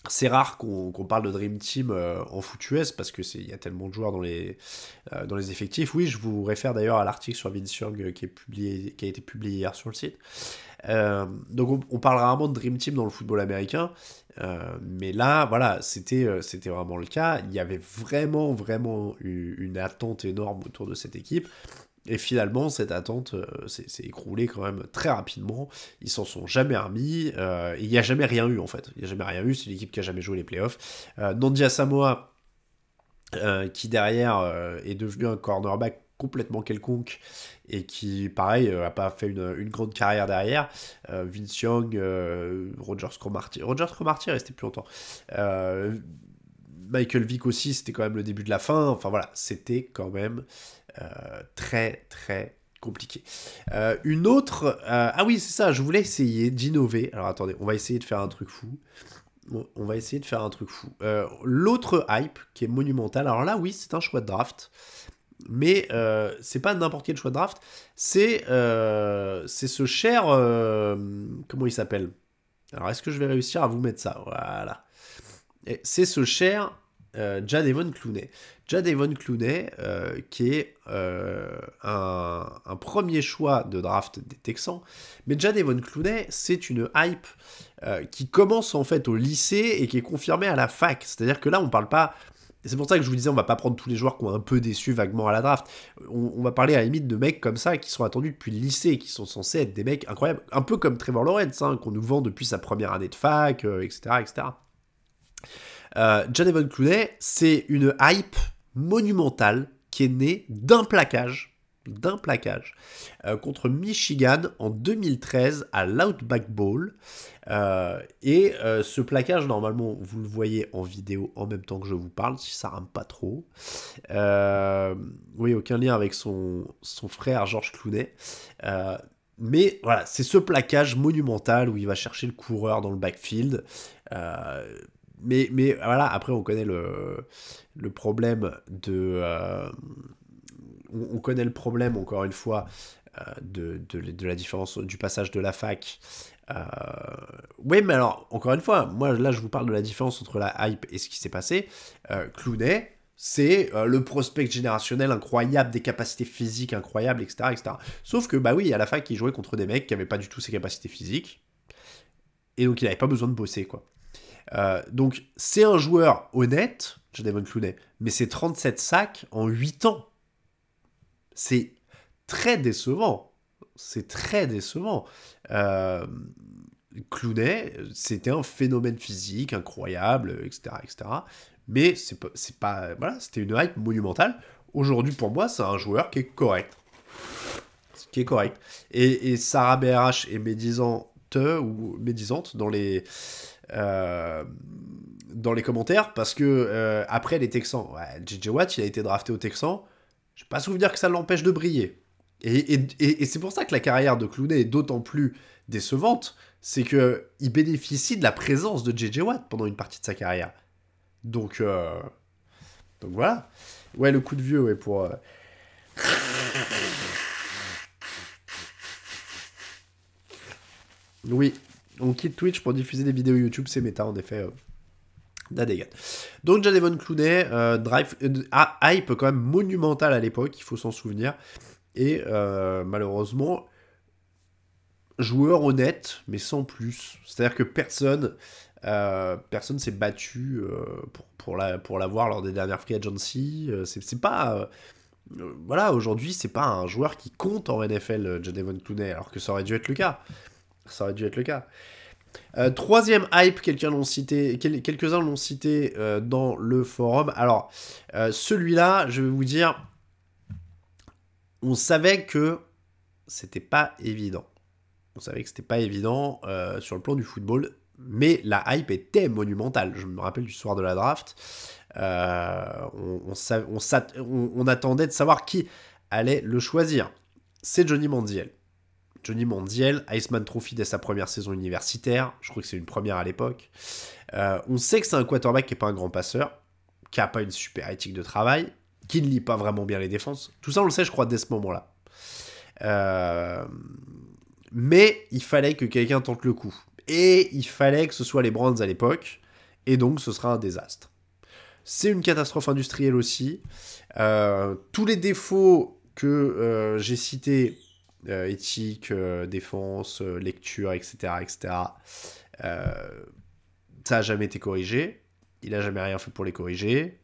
c'est rare qu'on parle de Dream Team en foot US parce que il y a tellement de joueurs dans les effectifs. Oui, je vous réfère d'ailleurs à l'article sur Vince Young qui a été publié hier sur le site. Donc on parle rarement de Dream Team dans le football américain, mais là, voilà, c'était vraiment le cas. Il y avait vraiment une attente énorme autour de cette équipe. Et finalement, cette attente s'est écroulée quand même très rapidement. Ils s'en sont jamais remis. Il n'y a jamais rien eu, en fait. Il n'y a jamais rien eu. C'est l'équipe qui a jamais joué les playoffs. Nnamdi Asomugha, qui derrière est devenu un cornerback complètement quelconque et qui, pareil, a pas fait une grande carrière derrière. Vince Young, Rodgers Cromartie est resté plus longtemps. Michael Vick aussi, c'était quand même le début de la fin. Enfin voilà, c'était quand même très compliqué. Une autre... ah oui, c'est ça, je voulais essayer d'innover. Alors attendez, on va essayer de faire un truc fou. On va essayer de faire un truc fou. L'autre hype qui est monumental, alors là, oui, c'est un choix de draft. Mais c'est pas n'importe quel choix de draft. C'est ce cher... comment il s'appelle? Alors, est-ce que je vais réussir à vous mettre ça? Voilà. C'est ce cher Jadeveon Clowney. Jadeveon Clowney, qui est un premier choix de draft des Texans. Mais Jadeveon Clowney, c'est une hype qui commence en fait au lycée et qui est confirmée à la fac. C'est-à-dire que là, on parle pas... C'est pour ça que je vous disais, on va pas prendre tous les joueurs qui ont un peu déçu vaguement à la draft. On va parler à la limite de mecs comme ça qui sont attendus depuis le lycée, qui sont censés être des mecs incroyables. Un peu comme Trevor Lawrence, hein, qu'on nous vend depuis sa première année de fac, etc. etc. Jadeveon Clowney, c'est une hype monumentale qui est née d'un plaquage contre Michigan en 2013 à l'Outback Bowl. Ce plaquage, normalement, vous le voyez en vidéo en même temps que je vous parle, si ça rame pas trop. Oui, aucun lien avec son frère George Clooney. Mais voilà, c'est ce plaquage monumental où il va chercher le coureur dans le backfield. Mais voilà, après on connaît le problème de... on connaît le problème, encore une fois, de la différence du passage de la fac. Oui, mais alors, encore une fois, moi là je vous parle de la différence entre la hype et ce qui s'est passé. Clooney, c'est le prospect générationnel incroyable, des capacités physiques incroyables, etc., etc. Sauf que, bah oui, à la fac, il jouait contre des mecs qui n'avaient pas du tout ses capacités physiques. Et donc il n'avait pas besoin de bosser, quoi. Donc c'est un joueur honnête, Jadeveon Clowney, mais c'est 37 sacs en 8 ans. C'est très décevant. C'est très décevant. Clowney, c'était un phénomène physique incroyable, etc., etc. Mais c'est pas voilà, c'était une hype monumentale. Aujourd'hui, pour moi, c'est un joueur qui est correct. Et Sarah BRH est médisante ou médisante dans les commentaires parce que après les Texans, JJ Watt, il a été drafté aux Texans. Je n'ai pas souvenir que ça l'empêche de briller. Et c'est pour ça que la carrière de Clowney est d'autant plus décevante, c'est qu'il bénéficie de la présence de JJ Watt pendant une partie de sa carrière. Donc voilà. Ouais, le coup de vieux, ouais, pour... Oui, on quitte Twitch pour diffuser des vidéos YouTube, c'est méta, en effet. D'Adegan. Donc Jadeveon Clowney, hype quand même monumental à l'époque, il faut s'en souvenir. Et malheureusement, joueur honnête, mais sans plus. C'est-à-dire que personne s'est battu pour l'avoir lors des dernières free agency. C'est pas... voilà, aujourd'hui, c'est pas un joueur qui compte en NFL, Jadeveon Clowney, alors que ça aurait dû être le cas. Troisième hype, quelques-uns l'ont cité dans le forum. Alors, celui-là, je vais vous dire, on savait que c'était pas évident. Sur le plan du football, mais la hype était monumentale. Je me rappelle du soir de la draft. On attendait de savoir qui allait le choisir. C'est Johnny Manziel. Johnny Manziel, Heisman Trophy dès sa première saison universitaire. Je crois que c'est une première à l'époque. On sait que c'est un quarterback qui n'est pas un grand passeur, qui n'a pas une super éthique de travail, qui ne lit pas vraiment bien les défenses. Tout ça, on le sait, je crois, dès ce moment-là. Mais il fallait que quelqu'un tente le coup. Et il fallait que ce soit les Browns à l'époque. Et donc, ce sera un désastre. C'est une catastrophe industrielle aussi. Tous les défauts que j'ai cités... éthique, défense, lecture, etc., ça n'a jamais été corrigé. Il n'a jamais rien fait pour les corriger.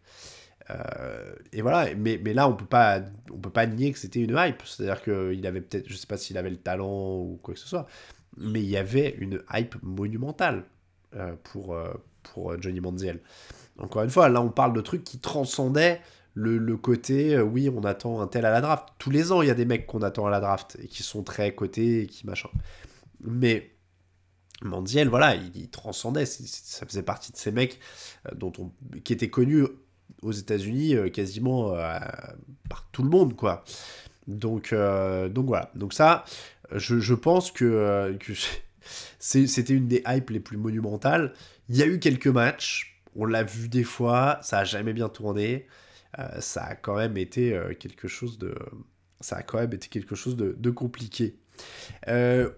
Et voilà. Mais là, on peut pas nier que c'était une hype. C'est-à-dire qu'il avait peut-être, je sais pas s'il avait le talent ou quoi que ce soit, mais il y avait une hype monumentale pour Johnny Manziel. Encore une fois, là, on parle de trucs qui transcendaient le côté, oui, on attend un tel à la draft. Tous les ans, il y a des mecs qu'on attend à la draft et qui sont très cotés et qui machin. Mais Manziel, voilà, il transcendait. Ça faisait partie de ces mecs qui étaient connus aux États-Unis quasiment par tout le monde, quoi. Donc voilà. Donc ça, je pense que c'était une des hypes les plus monumentales. Il y a eu quelques matchs, on l'a vu des fois, ça a jamais bien tourné. Ça a quand même été quelque chose de... Ça a quand même été quelque chose de compliqué.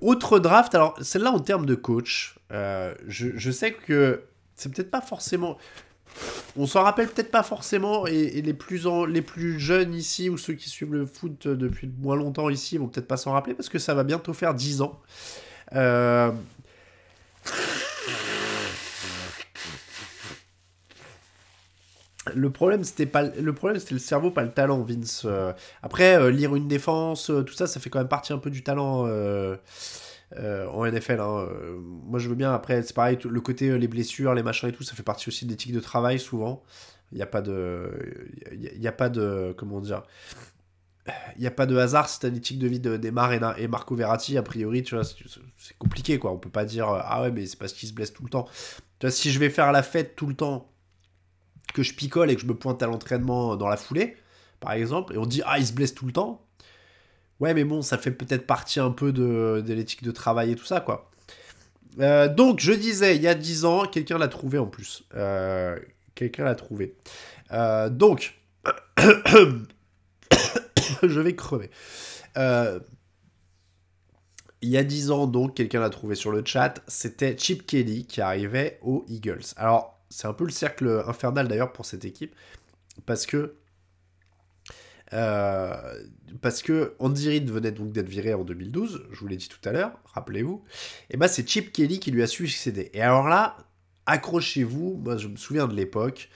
Autre draft, alors celle-là en termes de coach, je sais que c'est peut-être pas forcément... On s'en rappelle peut-être pas forcément, et les plus jeunes ici, ou ceux qui suivent le foot depuis moins longtemps ici, vont peut-être pas s'en rappeler, parce que ça va bientôt faire 10 ans. Euh, le problème, c'était le cerveau, pas le talent, Vince. Après, lire une défense, tout ça, ça fait quand même partie un peu du talent en NFL. Hein. Moi, je veux bien. Après, c'est pareil, le côté les blessures, les machins et tout, ça fait partie aussi de l'éthique de travail souvent. Il n'y a pas de, il y a pas de, comment dire, il n'y a pas de hasard. C'est une éthique de vie de Neymar et Marco Verratti. A priori, tu vois, c'est compliqué, quoi. On peut pas dire ah ouais, mais c'est parce qu'il se blesse tout le temps. Tu vois, si je vais faire la fête tout le temps, que je picole et que je me pointe à l'entraînement dans la foulée, par exemple, et on dit ah il se blesse tout le temps, ouais mais bon ça fait peut-être partie un peu de l'éthique de travail et tout ça quoi. Donc je disais il y a 10 ans, quelqu'un l'a trouvé en plus. Quelqu'un l'a trouvé. Donc je vais crever. Il y a 10 ans donc quelqu'un l'a trouvé sur le chat, c'était Chip Kelly qui arrivait aux Eagles. Alors c'est un peu le cercle infernal d'ailleurs pour cette équipe, parce que Andy Reid venait donc d'être viré en 2012, je vous l'ai dit tout à l'heure, rappelez-vous, et ben c'est Chip Kelly qui lui a succédé. Et alors là, accrochez-vous, moi je me souviens de l'époque,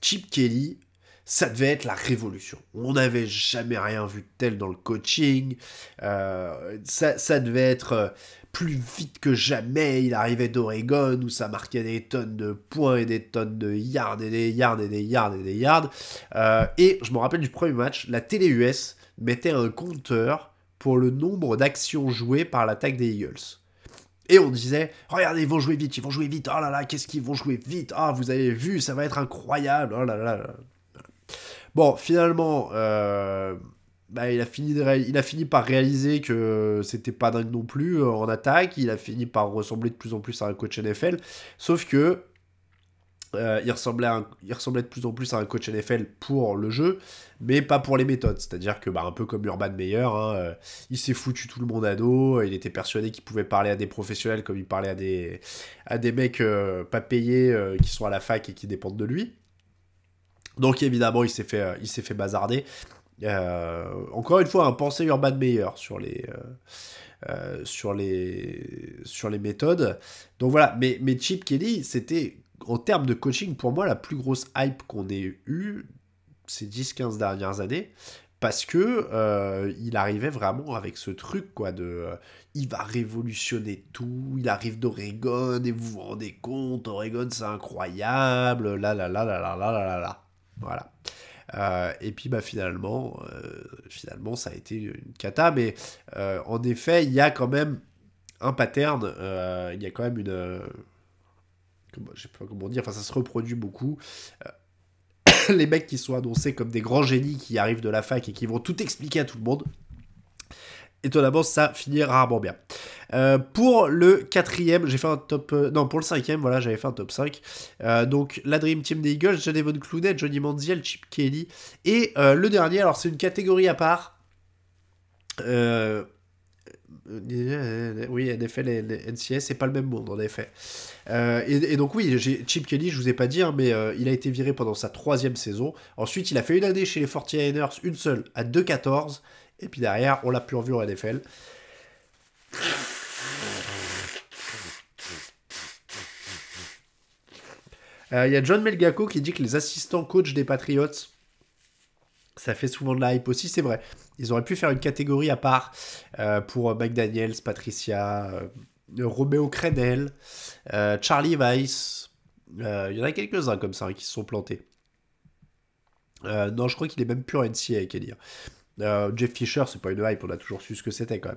Chip Kelly, ça devait être la révolution. On n'avait jamais rien vu de tel dans le coaching, ça devait être plus vite que jamais, il arrivait d'Oregon où ça marquait des tonnes de points et des tonnes de yards et des yards et des yards et des yards. Et je me rappelle du premier match, la télé US mettait un compteur pour le nombre d'actions jouées par l'attaque des Eagles. Et on disait, regardez, ils vont jouer vite, oh là là, qu'est-ce qu'ils vont jouer vite, ah vous avez vu, ça va être incroyable, oh là là là. Bon, finalement, bah, il a fini par réaliser que c'était pas dingue non plus en attaque. Il a fini par ressembler de plus en plus à un coach NFL. Sauf que il ressemblait de plus en plus à un coach NFL pour le jeu, mais pas pour les méthodes. C'est-à-dire que, bah, un peu comme Urban Meyer, hein, il s'est foutu tout le monde à dos. Il était persuadé qu'il pouvait parler à des professionnels comme il parlait à des mecs pas payés qui sont à la fac et qui dépendent de lui. Donc évidemment, il s'est fait bazarder. Encore une fois, un pensée Urban Meyer sur les méthodes. Donc voilà, mais Chip Kelly, c'était, en termes de coaching, pour moi, la plus grosse hype qu'on ait eue ces 10-15 dernières années, parce que il arrivait vraiment avec ce truc, quoi, il va révolutionner tout, il arrive d'Oregon, et vous vous rendez compte, Oregon, c'est incroyable, là, là, là, là, là, là, là, là. Voilà. Et puis bah finalement ça a été une cata, mais en effet il y a quand même un pattern, il y a quand même je sais pas comment dire, enfin ça se reproduit beaucoup. Les mecs qui sont annoncés comme des grands génies qui arrivent de la fac et qui vont tout expliquer à tout le monde, étonnamment ça finit rarement bien. Pour le quatrième, j'ai fait un top... non, pour le cinquième, voilà, j'avais fait un top 5. Donc, la Dream Team des Eagles, Jadevon Clowney, Johnny Manziel, Chip Kelly. Et le dernier, alors c'est une catégorie à part. Oui, NFL et NCS, c'est pas le même monde, en effet. Et donc oui, Chip Kelly, je vous ai pas dit, hein, mais il a été viré pendant sa 3e saison. Ensuite, il a fait une année chez les 49ers, une seule, à 2-14. Et puis derrière, on l'a plus revu en NFL. Il y a John Melgaco qui dit que les assistants coach des Patriots, ça fait souvent de la hype aussi, c'est vrai. Ils auraient pu faire une catégorie à part pour McDaniels, Patricia, Romeo Crennel, Charlie Weiss. Il y en a quelques-uns comme ça hein, qui se sont plantés. Non, je crois qu'il est même plus en NCAA, à dire. Jeff Fisher, c'est pas une hype, on a toujours su ce que c'était quand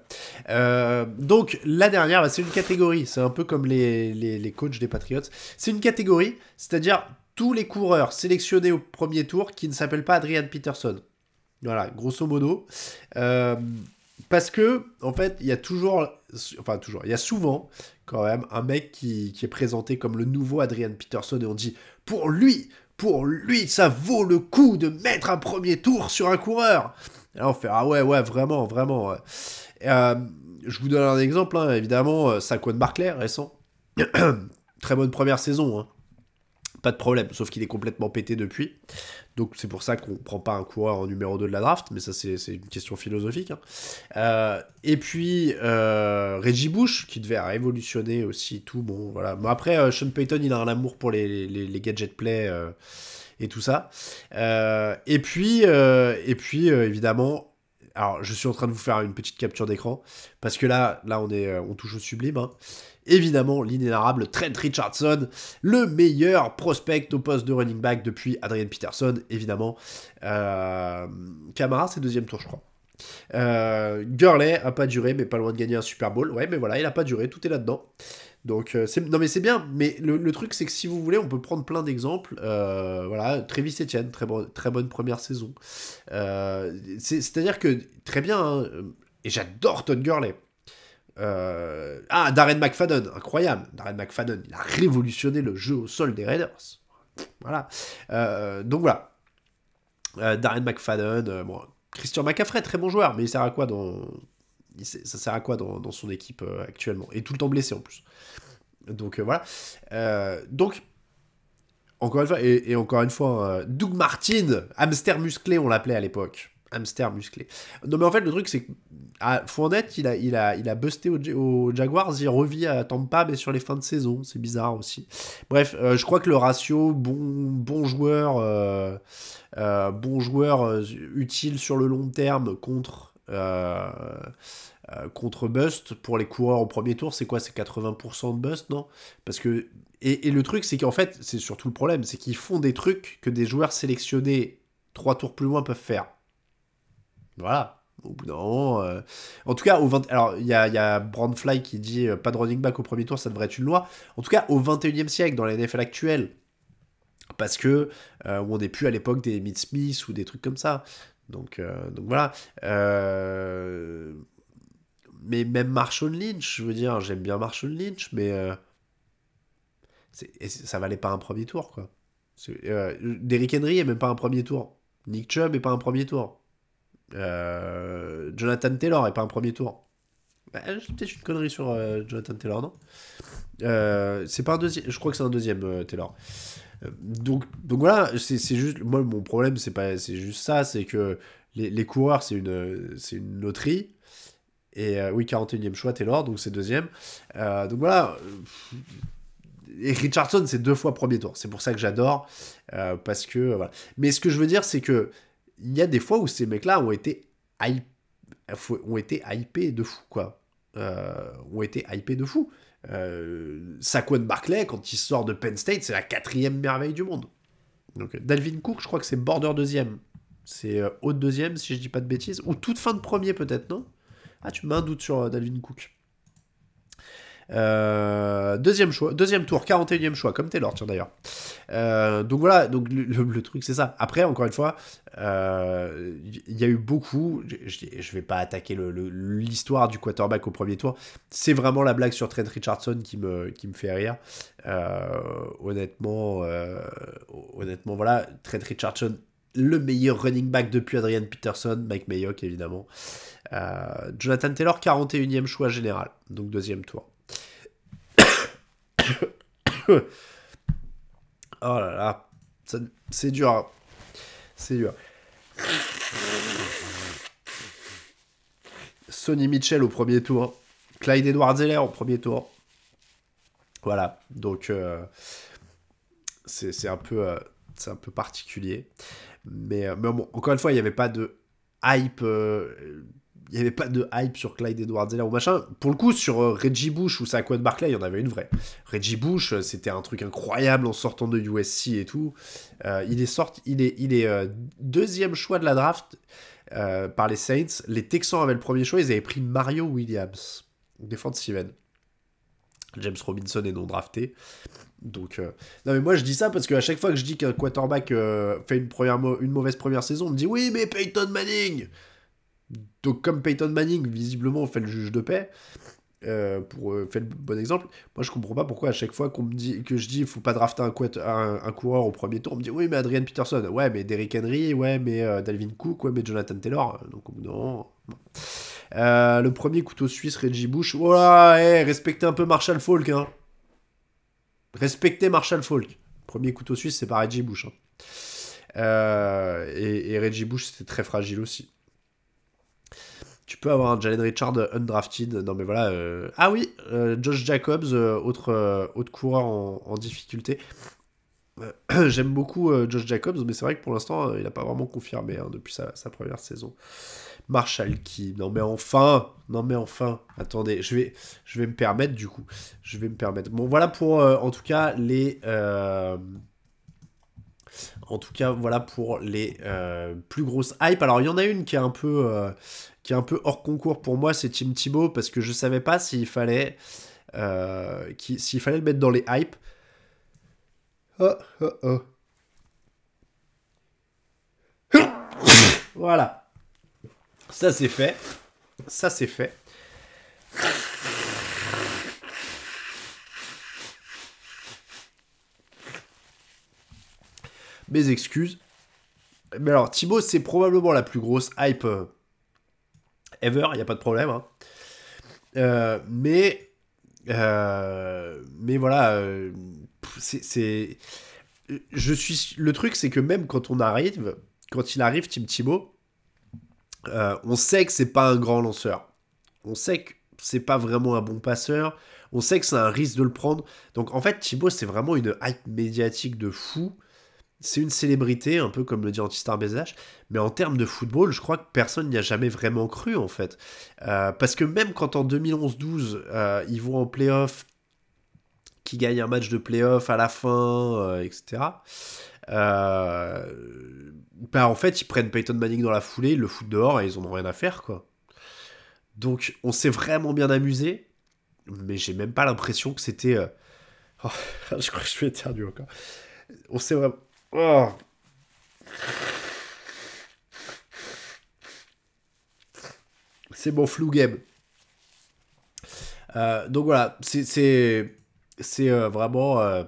même. Donc la dernière, bah, c'est une catégorie, c'est un peu comme les coachs des Patriots. C'est une catégorie, c'est-à-dire tous les coureurs sélectionnés au premier tour qui ne s'appellent pas Adrian Peterson. Voilà, grosso modo. Parce que, en fait, il y a toujours, enfin toujours, il y a souvent, quand même, un mec qui est présenté comme le nouveau Adrian Peterson et on dit, pour lui, ça vaut le coup de mettre un premier tour sur un coureur. Et là, on fait, ah ouais, ouais, vraiment, vraiment. Ouais. Euh, je vous donne un exemple, hein, évidemment, Saquon Barkley, récent. Très bonne première saison, hein. Pas de problème, sauf qu'il est complètement pété depuis. Donc c'est pour ça qu'on prend pas un coureur en numéro 2 de la draft, mais ça c'est une question philosophique. Hein. Et puis Reggie Bush, qui devait révolutionner aussi tout. Bon, voilà. Mais après, Sean Payton, il a un amour pour les gadget play et tout ça. Évidemment, alors je suis en train de vous faire une petite capture d'écran, parce que là on touche au sublime. Hein. Évidemment, l'inénarrable Trent Richardson, le meilleur prospect au poste de running back depuis Adrian Peterson, évidemment. Camara, c'est deuxième tour, je crois. Gurley a pas duré, mais pas loin de gagner un Super Bowl. Ouais, mais voilà, il a pas duré, tout est là-dedans. Donc, non, mais c'est bien. Mais le truc, c'est que si vous voulez, on peut prendre plein d'exemples. Voilà, Travis Etienne, très bonne première saison. C'est-à-dire que, très bien, hein, et j'adore Todd Gurley. Darren McFadden, incroyable. Darren McFadden, il a révolutionné le jeu au sol des Raiders. Voilà. Donc voilà. Darren McFadden, bon, Christian McCaffrey, très bon joueur, mais il sert à quoi ça sert à quoi dans son équipe actuellement? Et tout le temps blessé en plus. Donc voilà. Donc, encore une fois, et encore une fois, Doug Martin, hamster musclé, on l'appelait à l'époque. Hamster musclé. Non mais en fait le truc c'est que Fournette il a busté aux Jaguars, il revit à Tampa mais sur les fins de saison, c'est bizarre aussi. Bref, je crois que le ratio bon joueur utile sur le long terme contre bust pour les coureurs au premier tour, c'est quoi? C'est 80% de bust, non? Parce que et le truc c'est qu'en fait c'est surtout le problème, c'est qu'ils font des trucs que des joueurs sélectionnés 3 tours plus loin peuvent faire. Voilà. Au bout d'un moment. En tout cas, alors il y a Brandfly qui dit pas de running back au premier tour, ça devrait être une loi. En tout cas, au 21e siècle, dans la NFL actuelle, parce que on n'est plus à l'époque des Emmitt Smith ou des trucs comme ça. Donc voilà. Mais même Marshall Lynch, je veux dire, j'aime bien Marshall Lynch, mais ça valait pas un premier tour, quoi. Derrick Henry est même pas un premier tour. Nick Chubb est pas un premier tour. Jonathan Taylor est pas un premier tour. Bah, j'ai peut-être une connerie sur Jonathan Taylor, non? C'est pas un deuxième. Je crois que c'est un deuxième Taylor. Donc voilà, c'est juste. Moi, mon problème, c'est juste ça, c'est que les coureurs, c'est une loterie. Et oui, 41e choix Taylor, donc c'est deuxième. Donc voilà. Et Richardson, c'est 2 fois premier tour. C'est pour ça que j'adore. Parce que. Voilà. Mais ce que je veux dire, c'est que il y a des fois où ces mecs-là ont été hypés de fou, quoi. Ont été hypés de fou. Saquon Barkley, quand il sort de Penn State, c'est la 4e merveille du monde. Donc, Dalvin Cook, je crois que c'est border deuxième. C'est haute deuxième, si je dis pas de bêtises. Ou toute fin de premier, peut-être, non? Ah, tu mets un doute sur Dalvin Cook. Deuxième tour, 41e choix, comme Taylor, tiens d'ailleurs. Donc voilà, donc le truc c'est ça. Après, encore une fois, il y a eu beaucoup. Je vais pas attaquer l'histoire du quarterback au premier tour. C'est vraiment la blague sur Trent Richardson qui me fait rire. Honnêtement, voilà, Trent Richardson, le meilleur running back depuis Adrian Peterson, Mike Mayock évidemment. Jonathan Taylor, 41e choix général, donc deuxième tour. Oh là là, c'est dur. Hein. C'est dur. Sonny Mitchell au premier tour. Clyde Edwards-Helaire au premier tour. Voilà, donc c'est un peu particulier. Mais bon, encore une fois, il n'y avait pas de hype. Il n'y avait pas de hype sur Clyde Edwards-Helaire ou machin. Pour le coup, sur Reggie Bush ou Saquon Barkley, il y en avait une vraie. Reggie Bush, c'était un truc incroyable en sortant de USC et tout. Il est deuxième choix de la draft par les Saints. Les Texans avaient le premier choix, ils avaient pris Mario Williams, defensive end. James Robinson est non drafté. Donc, non mais moi je dis ça parce qu'à chaque fois que je dis qu'un quarterback fait une mauvaise première saison, on me dit oui mais Peyton Manning. Donc comme Peyton Manning visiblement fait le juge de paix, pour faire le bon exemple, moi je comprends pas pourquoi à chaque fois qu'on me dit que je dis il faut pas drafter un coureur au premier tour, on me dit oui mais Adrian Peterson, ouais mais Derrick Henry, ouais mais Dalvin Cook, ouais mais Jonathan Taylor, donc non. Le premier couteau suisse Reggie Bush, voilà, respectez un peu Marshall Faulk, hein. Respectez Marshall Faulk. Premier couteau suisse, c'est pas Reggie Bush. Hein. Et Reggie Bush, c'était très fragile aussi. Tu peux avoir un Jalen Richard undrafted. Non, mais voilà. Ah oui, Josh Jacobs, autre coureur en difficulté. J'aime beaucoup Josh Jacobs, mais c'est vrai que pour l'instant, il n'a pas vraiment confirmé hein, depuis sa première saison. Marshall Key, non mais enfin, attendez, je vais me permettre du coup, Bon voilà pour en tout cas voilà pour les plus grosses hype. Alors il y en a une qui est un peu hors concours pour moi, c'est Tim Tebow parce que je savais pas s'il fallait le mettre dans les hype. Voilà. Ça c'est fait. Mes excuses. Mais alors, Thibaut, c'est probablement la plus grosse hype ever, il n'y a pas de problème. Hein. Mais voilà, le truc, c'est que même quand il arrive, Tim Thibaut, on sait que c'est pas un grand lanceur. On sait que c'est pas vraiment un bon passeur. On sait que c'est un risque de le prendre. Donc en fait, Thibaut, c'est vraiment une hype médiatique de fou. C'est une célébrité, un peu comme le dit Antistar BZH. Mais en termes de football, je crois que personne n'y a jamais vraiment cru, en fait. Parce que même quand en 2011-12, ils vont en play-off, qu'ils gagnent un match de play-off à la fin, etc., en fait, ils prennent Peyton Manning dans la foulée, ils le foutent dehors et ils en ont rien à faire, quoi. Donc, on s'est vraiment bien amusé, mais j'ai même pas l'impression que c'était... Oh, je crois que je vais éternuer encore. On s'est vraiment... Oh. C'est mon flou game. Donc voilà, c'est vraiment...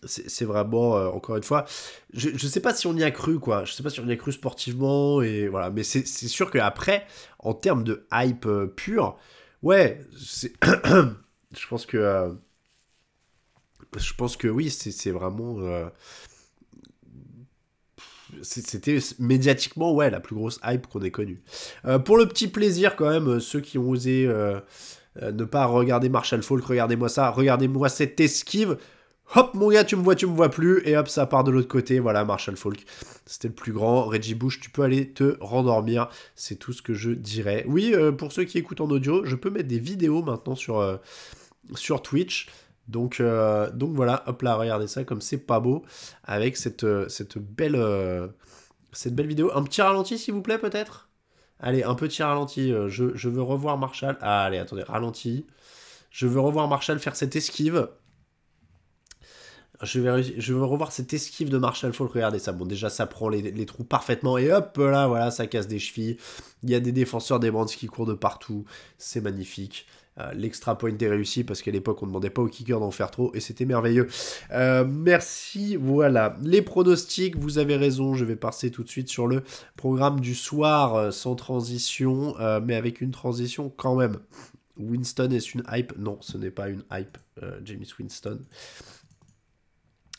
c'est vraiment, encore une fois, je sais pas si on y a cru, quoi. Je sais pas si on y a cru sportivement, et voilà. Mais c'est sûr qu'après, en termes de hype pure, ouais, je pense que oui, c'est vraiment... c'était médiatiquement, ouais, la plus grosse hype qu'on ait connue. Pour le petit plaisir, quand même, ceux qui ont osé ne pas regarder Marshall Faulk, regardez-moi ça, regardez-moi cette esquive. Hop, mon gars, tu me vois plus, et hop, ça part de l'autre côté. Voilà, Marshall Faulk, c'était le plus grand. Reggie Bush, tu peux aller te rendormir. C'est tout ce que je dirais. Oui, pour ceux qui écoutent en audio, je peux mettre des vidéos maintenant sur Twitch. Donc voilà, hop là, regardez ça, comme c'est pas beau, avec cette belle vidéo. Un petit ralenti, s'il vous plaît, peut-être. Allez, un petit ralenti. Je veux revoir Marshall. Ah, allez, attendez, ralenti. Je veux revoir Marshall faire cette esquive. Je veux revoir cette esquive de Marshall Faulk. Regardez ça. Bon, déjà, ça prend les trous parfaitement. Et hop, là, voilà, ça casse des chevilles. Il y a des défenseurs des Brands qui courent de partout. C'est magnifique. L'extra point est réussi parce qu'à l'époque, on ne demandait pas au kicker d'en faire trop. Et c'était merveilleux. Merci. Voilà. Les pronostics, vous avez raison. Je vais passer tout de suite sur le programme du soir sans transition. Mais avec une transition quand même. Winston est une hype? Non, ce n'est pas une hype. James Winston.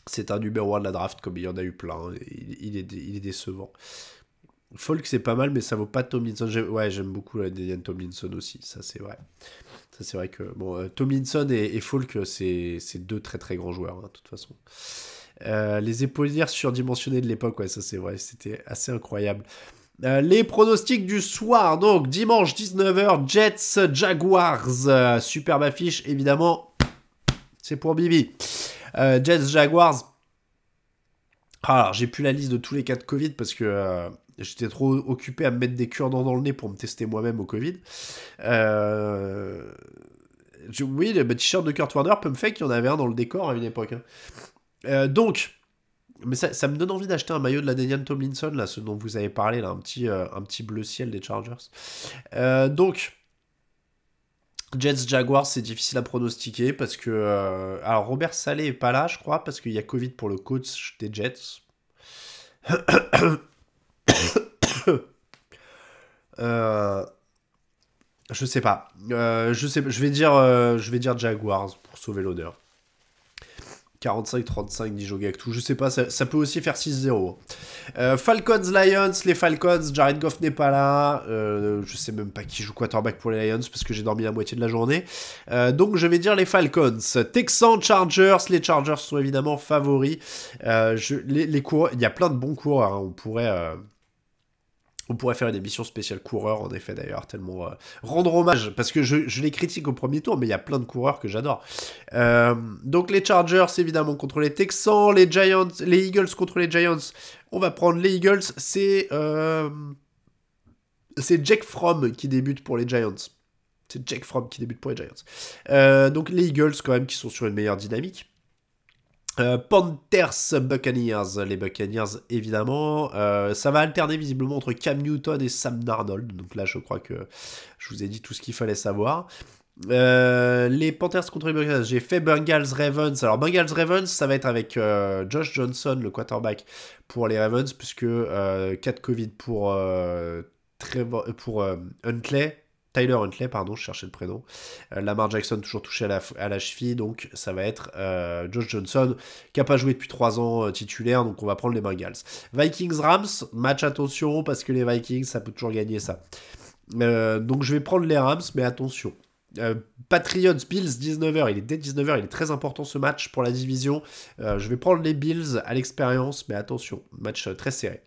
C'est un numéro 1 de la draft, comme il y en a eu plein. Il est décevant. Folk, c'est pas mal, mais ça vaut pas Tomlinson. J'aime beaucoup la Daniel Tomlinson aussi. Ça, c'est vrai. Ça, c'est vrai que... Bon, Tomlinson et Folk, c'est deux très très grands joueurs, hein, de toute façon. Les épaulières surdimensionnées de l'époque, ouais, ça, c'est vrai. C'était assez incroyable. Les pronostics du soir, donc, dimanche 19h, Jets, Jaguars. Superbe affiche, évidemment. C'est pour Bibi. Jets, Jaguars. Alors, j'ai plus la liste de tous les cas de Covid parce que j'étais trop occupé à me mettre des cure-dents dans le nez pour me tester moi-même au Covid. Oui, le t-shirt de Kurt Warner, Pump Fake, il y en avait un dans le décor à une époque. Hein. Donc, mais ça me donne envie d'acheter un maillot de la Danian Tomlinson, là, ce dont vous avez parlé, là, un petit bleu ciel des Chargers. Donc, Jets Jaguars, c'est difficile à pronostiquer parce que. Alors, Robert Saleh est pas là, je crois, parce qu'il y a Covid pour le coach des Jets. Euh, je sais pas. Je vais dire Jaguars pour sauver l'honneur. 45-35 dit Jogactu. Je sais pas, ça peut aussi faire 6-0. Falcons Lions, les Falcons, Jared Goff n'est pas là. Je sais même pas qui joue quarterback pour les Lions parce que j'ai dormi la moitié de la journée. Donc je vais dire les Falcons. Texans Chargers, les Chargers sont évidemment favoris. Les coureurs, il y a plein de bons coureurs. Hein. On pourrait faire une émission spéciale coureur, en effet, d'ailleurs, tellement rendre hommage, parce que je les critique au premier tour, mais il y a plein de coureurs que j'adore. Donc les Chargers, évidemment, contre les Texans, les Giants, les Eagles contre les Giants. On va prendre les Eagles, c'est Jake Fromm qui débute pour les Giants. C'est Jake Fromm qui débute pour les Giants. Donc les Eagles, quand même, qui sont sur une meilleure dynamique. Panthers, Buccaneers, les Buccaneers évidemment, ça va alterner visiblement entre Cam Newton et Sam Darnold, donc là je crois que je vous ai dit tout ce qu'il fallait savoir. Les Panthers contre les Buccaneers, j'ai fait Bengals Ravens. Alors Bengals Ravens, ça va être avec Josh Johnson, le quarterback pour les Ravens, puisque cas de Covid pour Huntley. Tyler Huntley, pardon, je cherchais le prénom. Lamar Jackson toujours touché à la cheville, donc ça va être Josh Johnson, qui n'a pas joué depuis 3 ans titulaire, donc on va prendre les Bengals. Vikings-Rams, match attention, parce que les Vikings, ça peut toujours gagner ça. Donc je vais prendre les Rams, mais attention. Patriots-Bills, 19h, il est dès 19h, il est très important ce match pour la division. Je vais prendre les Bills à l'expérience, mais attention, match très serré.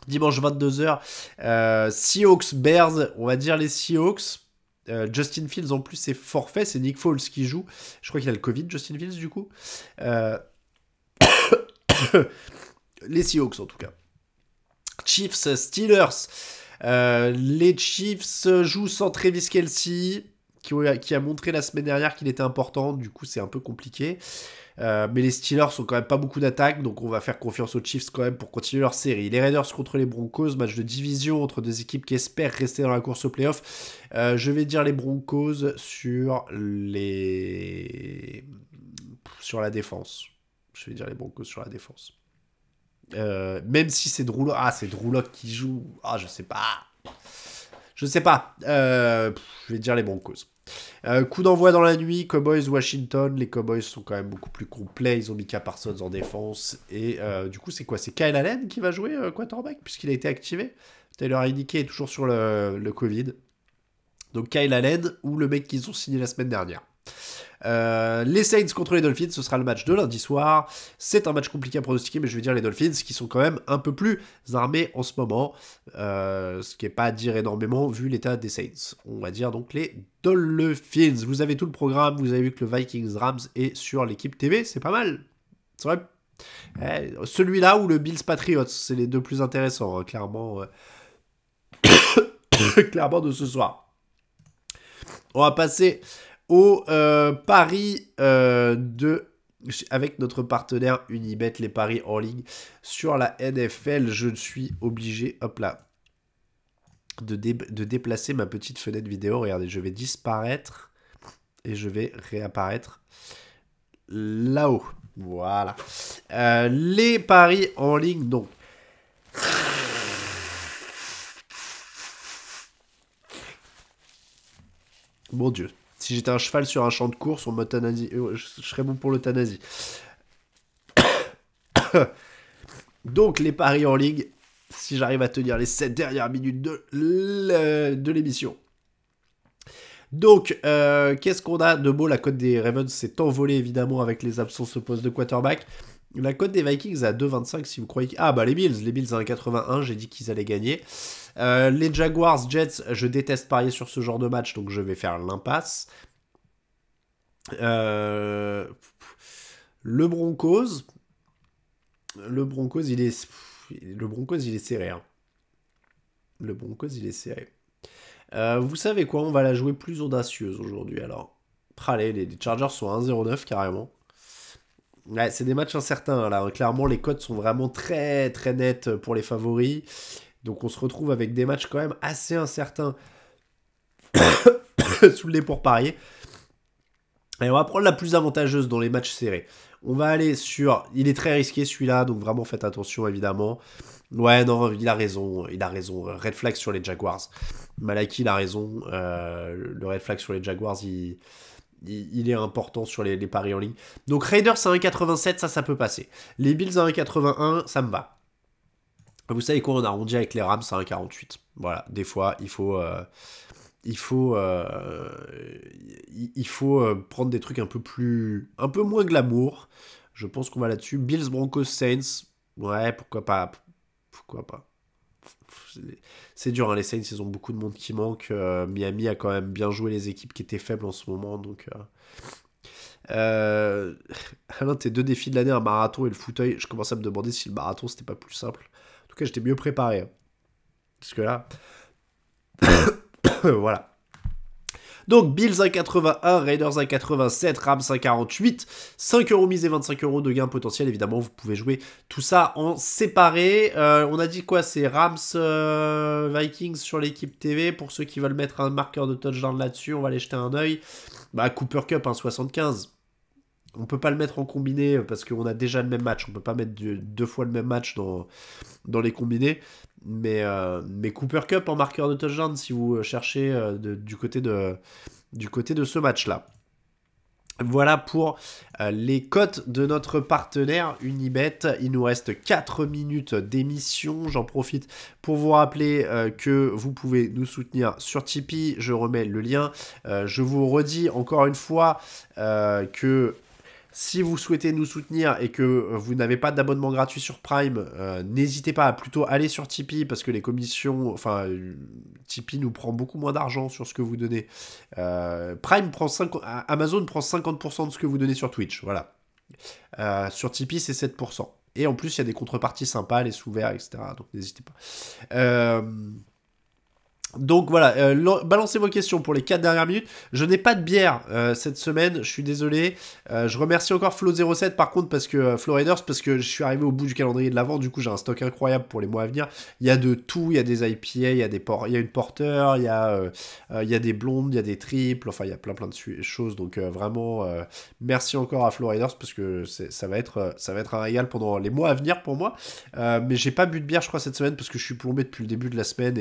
Dimanche 22h, Seahawks Bears, on va dire les Seahawks. Justin Fields en plus c'est forfait, c'est Nick Foles qui joue. Je crois qu'il a le Covid, Justin Fields du coup. Les Seahawks en tout cas. Chiefs Steelers. Les Chiefs jouent sans Travis Kelce, qui a montré la semaine dernière qu'il était important, du coup c'est un peu compliqué. Mais les Steelers ont quand même pas beaucoup d'attaques, donc on va faire confiance aux Chiefs quand même pour continuer leur série. Les Raiders contre les Broncos, match de division entre deux équipes qui espèrent rester dans la course au playoff. Je vais dire les Broncos sur la défense. Je vais dire les Broncos sur la défense. Même si c'est Drew Lock. Ah, c'est Drew Lock qui joue. Ah, je sais pas. Je vais dire les Broncos. Coup d'envoi dans la nuit, Cowboys Washington. Les Cowboys sont quand même beaucoup plus complets. Ils ont Micah Parsons en défense. Et du coup, c'est quoi? C'est Kyle Allen qui va jouer quarterback puisqu'il a été activé. Taylor Heineke est toujours sur le Covid. Donc Kyle Allen ou le mec qu'ils ont signé la semaine dernière. Les Saints contre les Dolphins, ce sera le match de lundi soir. C'est un match compliqué à pronostiquer, mais je vais dire les Dolphins qui sont quand même un peu plus armés en ce moment, ce qui n'est pas à dire énormément vu l'état des Saints. On va dire donc les Dolphins. Vous avez tout le programme, vous avez vu que le Vikings Rams est sur l'équipe TV, c'est pas mal. C'est vrai. Celui-là ou le Bills Patriots, c'est les deux plus intéressants, hein, clairement. Clairement de ce soir. On va passer au pari avec notre partenaire Unibet, les paris en ligne sur la NFL. Je suis obligé, hop là, de déplacer ma petite fenêtre vidéo. Regardez, je vais disparaître et je vais réapparaître là-haut. Voilà. Les paris en ligne, donc. Mon Dieu. Si j'étais un cheval sur un champ de course, on m'euthanasie. Je serais bon pour l'euthanasie. Donc, les paris en ligne, si j'arrive à tenir les 7 dernières minutes de l'émission. Donc, qu'est-ce qu'on a de beau? La cote des Ravens s'est envolée, évidemment, avec les absences au poste de quarterback. La cote des Vikings à 2,25, si vous croyez que... Ah, bah les Bills à 1,81, j'ai dit qu'ils allaient gagner. Les Jaguars, Jets, je déteste parier sur ce genre de match, donc je vais faire l'impasse. Le Broncos, il est serré. Hein. Vous savez quoi, on va la jouer plus audacieuse aujourd'hui alors. Allez, les Chargers sont à 1,09 carrément. Ouais, c'est des matchs incertains là. Clairement, les cotes sont vraiment très très nettes pour les favoris. Donc on se retrouve avec des matchs quand même assez incertains sous le nez pour parier. Et on va prendre la plus avantageuse dans les matchs serrés. On va aller sur... Il est très risqué celui-là, donc vraiment faites attention évidemment. Ouais, non, il a raison, il a raison. Red flag sur les Jaguars. Malaki, il a raison. Le red flag sur les Jaguars, il est important sur les paris en ligne. Donc Raiders à 1,87, ça peut passer. Les Bills à 1,81, ça me va. Vous savez quoi, on arrondit avec les Rams à 1,48. Voilà, des fois, il faut prendre des trucs un peu moins glamour. Je pense qu'on va là-dessus. Bills, Broncos, Saints. Ouais, pourquoi pas. Pourquoi pas. C'est dur, hein, les Saints, ils ont beaucoup de monde qui manque. Miami a quand même bien joué les équipes qui étaient faibles en ce moment. Donc, l'un de tes deux défis de l'année, un marathon et le fauteuil. Je commençais à me demander si le marathon, c'était pas plus simple. En tout cas, j'étais mieux préparé. Hein. Parce que là... voilà. Donc Bills 1,81, Raiders 1,87, Rams 1,48, 5 euros misés, 25 euros de gain potentiel. Évidemment, vous pouvez jouer tout ça en séparé. On a dit quoi? C'est Rams Vikings sur l'équipe TV. Pour ceux qui veulent mettre un marqueur de touchdown là-dessus, on va aller jeter un oeil. Bah, Cooper Cup 1,75. On peut pas le mettre en combiné parce qu'on a déjà le même match. On peut pas mettre deux fois le même match dans les combinés. Mais Cooper Cup en marqueur de touchdown si vous cherchez du côté de ce match-là. Voilà pour les cotes de notre partenaire Unibet. Il nous reste 4 minutes d'émission. J'en profite pour vous rappeler que vous pouvez nous soutenir sur Tipeee. Je remets le lien. Je vous redis encore une fois que... Si vous souhaitez nous soutenir et que vous n'avez pas d'abonnement gratuit sur Prime, n'hésitez pas à plutôt aller sur Tipeee parce que les commissions, Tipeee nous prend beaucoup moins d'argent sur ce que vous donnez. Prime prend Amazon prend 50% de ce que vous donnez sur Twitch, voilà. Sur Tipeee, c'est 7%. Et en plus, il y a des contreparties sympas, les sous-verts, etc. Donc n'hésitez pas. Donc voilà, balancez vos questions pour les 4 dernières minutes. Je n'ai pas de bière cette semaine, je suis désolé. Je remercie encore Flo07 par contre, parce que Flo Raiders, parce que je suis arrivé au bout du calendrier de l'avant. Du coup, j'ai un stock incroyable pour les mois à venir. Il y a de tout, il y a des IPA, il y a une porter, il y a des blondes, il y a des triples, enfin il y a plein de choses. Donc vraiment, merci encore à Flo Raiders parce que ça va être un régal pendant les mois à venir pour moi. Mais j'ai pas bu de bière, je crois, cette semaine parce que je suis plombé depuis le début de la semaine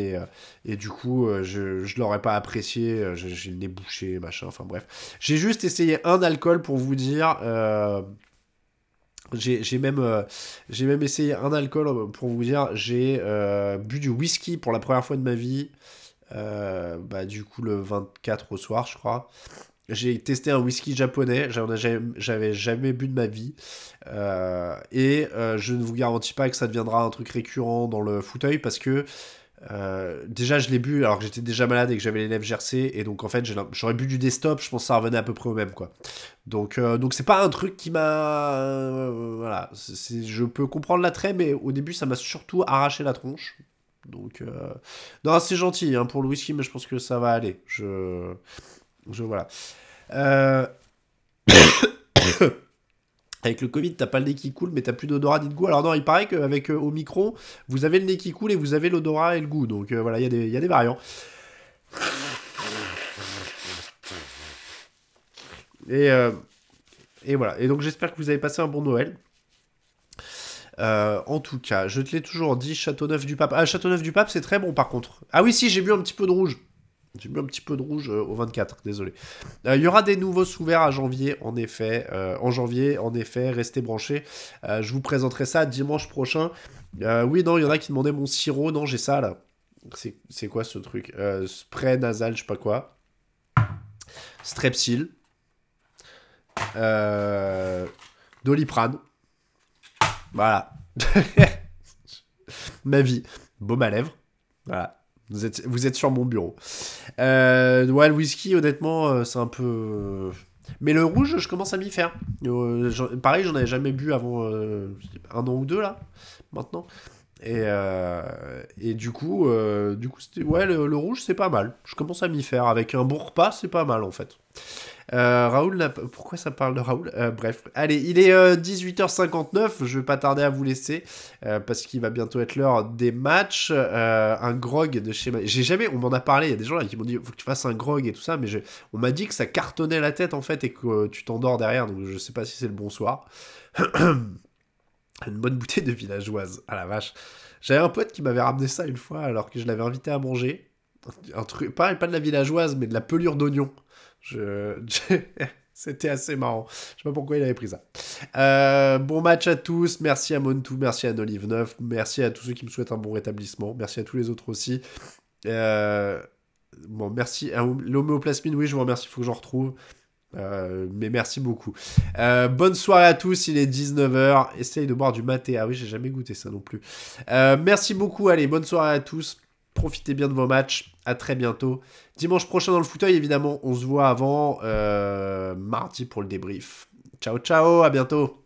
et du coup, je l'aurais pas apprécié, j'ai le nez bouché, machin, enfin bref. J'ai juste essayé un alcool pour vous dire, j'ai même essayé un alcool pour vous dire, j'ai bu du whisky pour la première fois de ma vie, du coup le 24 au soir, je crois. J'ai testé un whisky japonais, j'avais jamais bu de ma vie, et je ne vous garantis pas que ça deviendra un truc récurrent dans le fauteuil parce que déjà je l'ai bu alors que j'étais déjà malade et que j'avais les lèvres gercées et donc en fait j'aurais bu du desktop, je pense que ça revenait à peu près au même quoi. Donc c'est pas un truc qui m'a voilà, je peux comprendre l'attrait mais au début ça m'a surtout arraché la tronche. Donc non, c'est gentil hein, pour le whisky mais je pense que ça va aller. Je voilà. Avec le Covid, t'as pas le nez qui coule, mais t'as plus d'odorat ni de goût. Alors non, il paraît qu'avec Omicron, vous avez le nez qui coule et vous avez l'odorat et le goût. Donc voilà, il y a des variants. Et voilà. Et donc j'espère que vous avez passé un bon Noël. En tout cas, je te l'ai toujours dit, Châteauneuf-du-Pape. Ah, Châteauneuf-du-Pape, c'est très bon par contre. Ah oui, si, j'ai bu un petit peu de rouge. J'ai mis un petit peu de rouge au 24, désolé. Il y aura des nouveaux sous-verts à janvier, en effet. Restez branchés. Je vous présenterai ça dimanche prochain. Oui, non, il y en a qui demandaient mon sirop. Non, j'ai ça, là. C'est quoi, ce truc spray nasal, je sais pas quoi. Strepsil. Doliprane. Voilà. Ma vie. Baume à lèvres. Voilà. Vous êtes sur mon bureau. Ouais, le whisky, honnêtement, c'est un peu... Mais le rouge, je commence à m'y faire. Pareil, j'en avais jamais bu avant un an ou deux, là, maintenant. Et c'était, ouais, le rouge, c'est pas mal. Je commence à m'y faire. Avec un bon repas, c'est pas mal, en fait. Raoul, pourquoi ça parle de Raoul? Bref, allez, il est 18h59, je vais pas tarder à vous laisser, parce qu'il va bientôt être l'heure des matchs. Un grog de chez... J'ai jamais... On m'en a parlé, il y a des gens là qui m'ont dit, faut que tu fasses un grog et tout ça, mais on m'a dit que ça cartonnait la tête, en fait, et que tu t'endors derrière, donc je sais pas si c'est le bonsoir. Une bonne bouteille de villageoise, à la vache. J'avais un pote qui m'avait ramené ça une fois, alors que je l'avais invité à manger. Un truc, pareil, pas de la villageoise, mais de la pelure d'oignon. C'était assez marrant. Je sais pas pourquoi il avait pris ça. Bon match à tous. Merci à Montou, merci à Nolive 9, merci à tous ceux qui me souhaitent un bon rétablissement. Merci à tous les autres aussi. Bon, merci. L'homéoplasmine, oui, je vous remercie, il faut que j'en retrouve. Mais merci beaucoup. Bonne soirée à tous, il est 19h. Essaye de boire du maté. Ah oui, j'ai jamais goûté ça non plus. Merci beaucoup, allez, bonne soirée à tous. Profitez bien de vos matchs. À très bientôt. Dimanche prochain dans le fauteuil, évidemment. On se voit avant mardi pour le débrief. Ciao, ciao, à bientôt.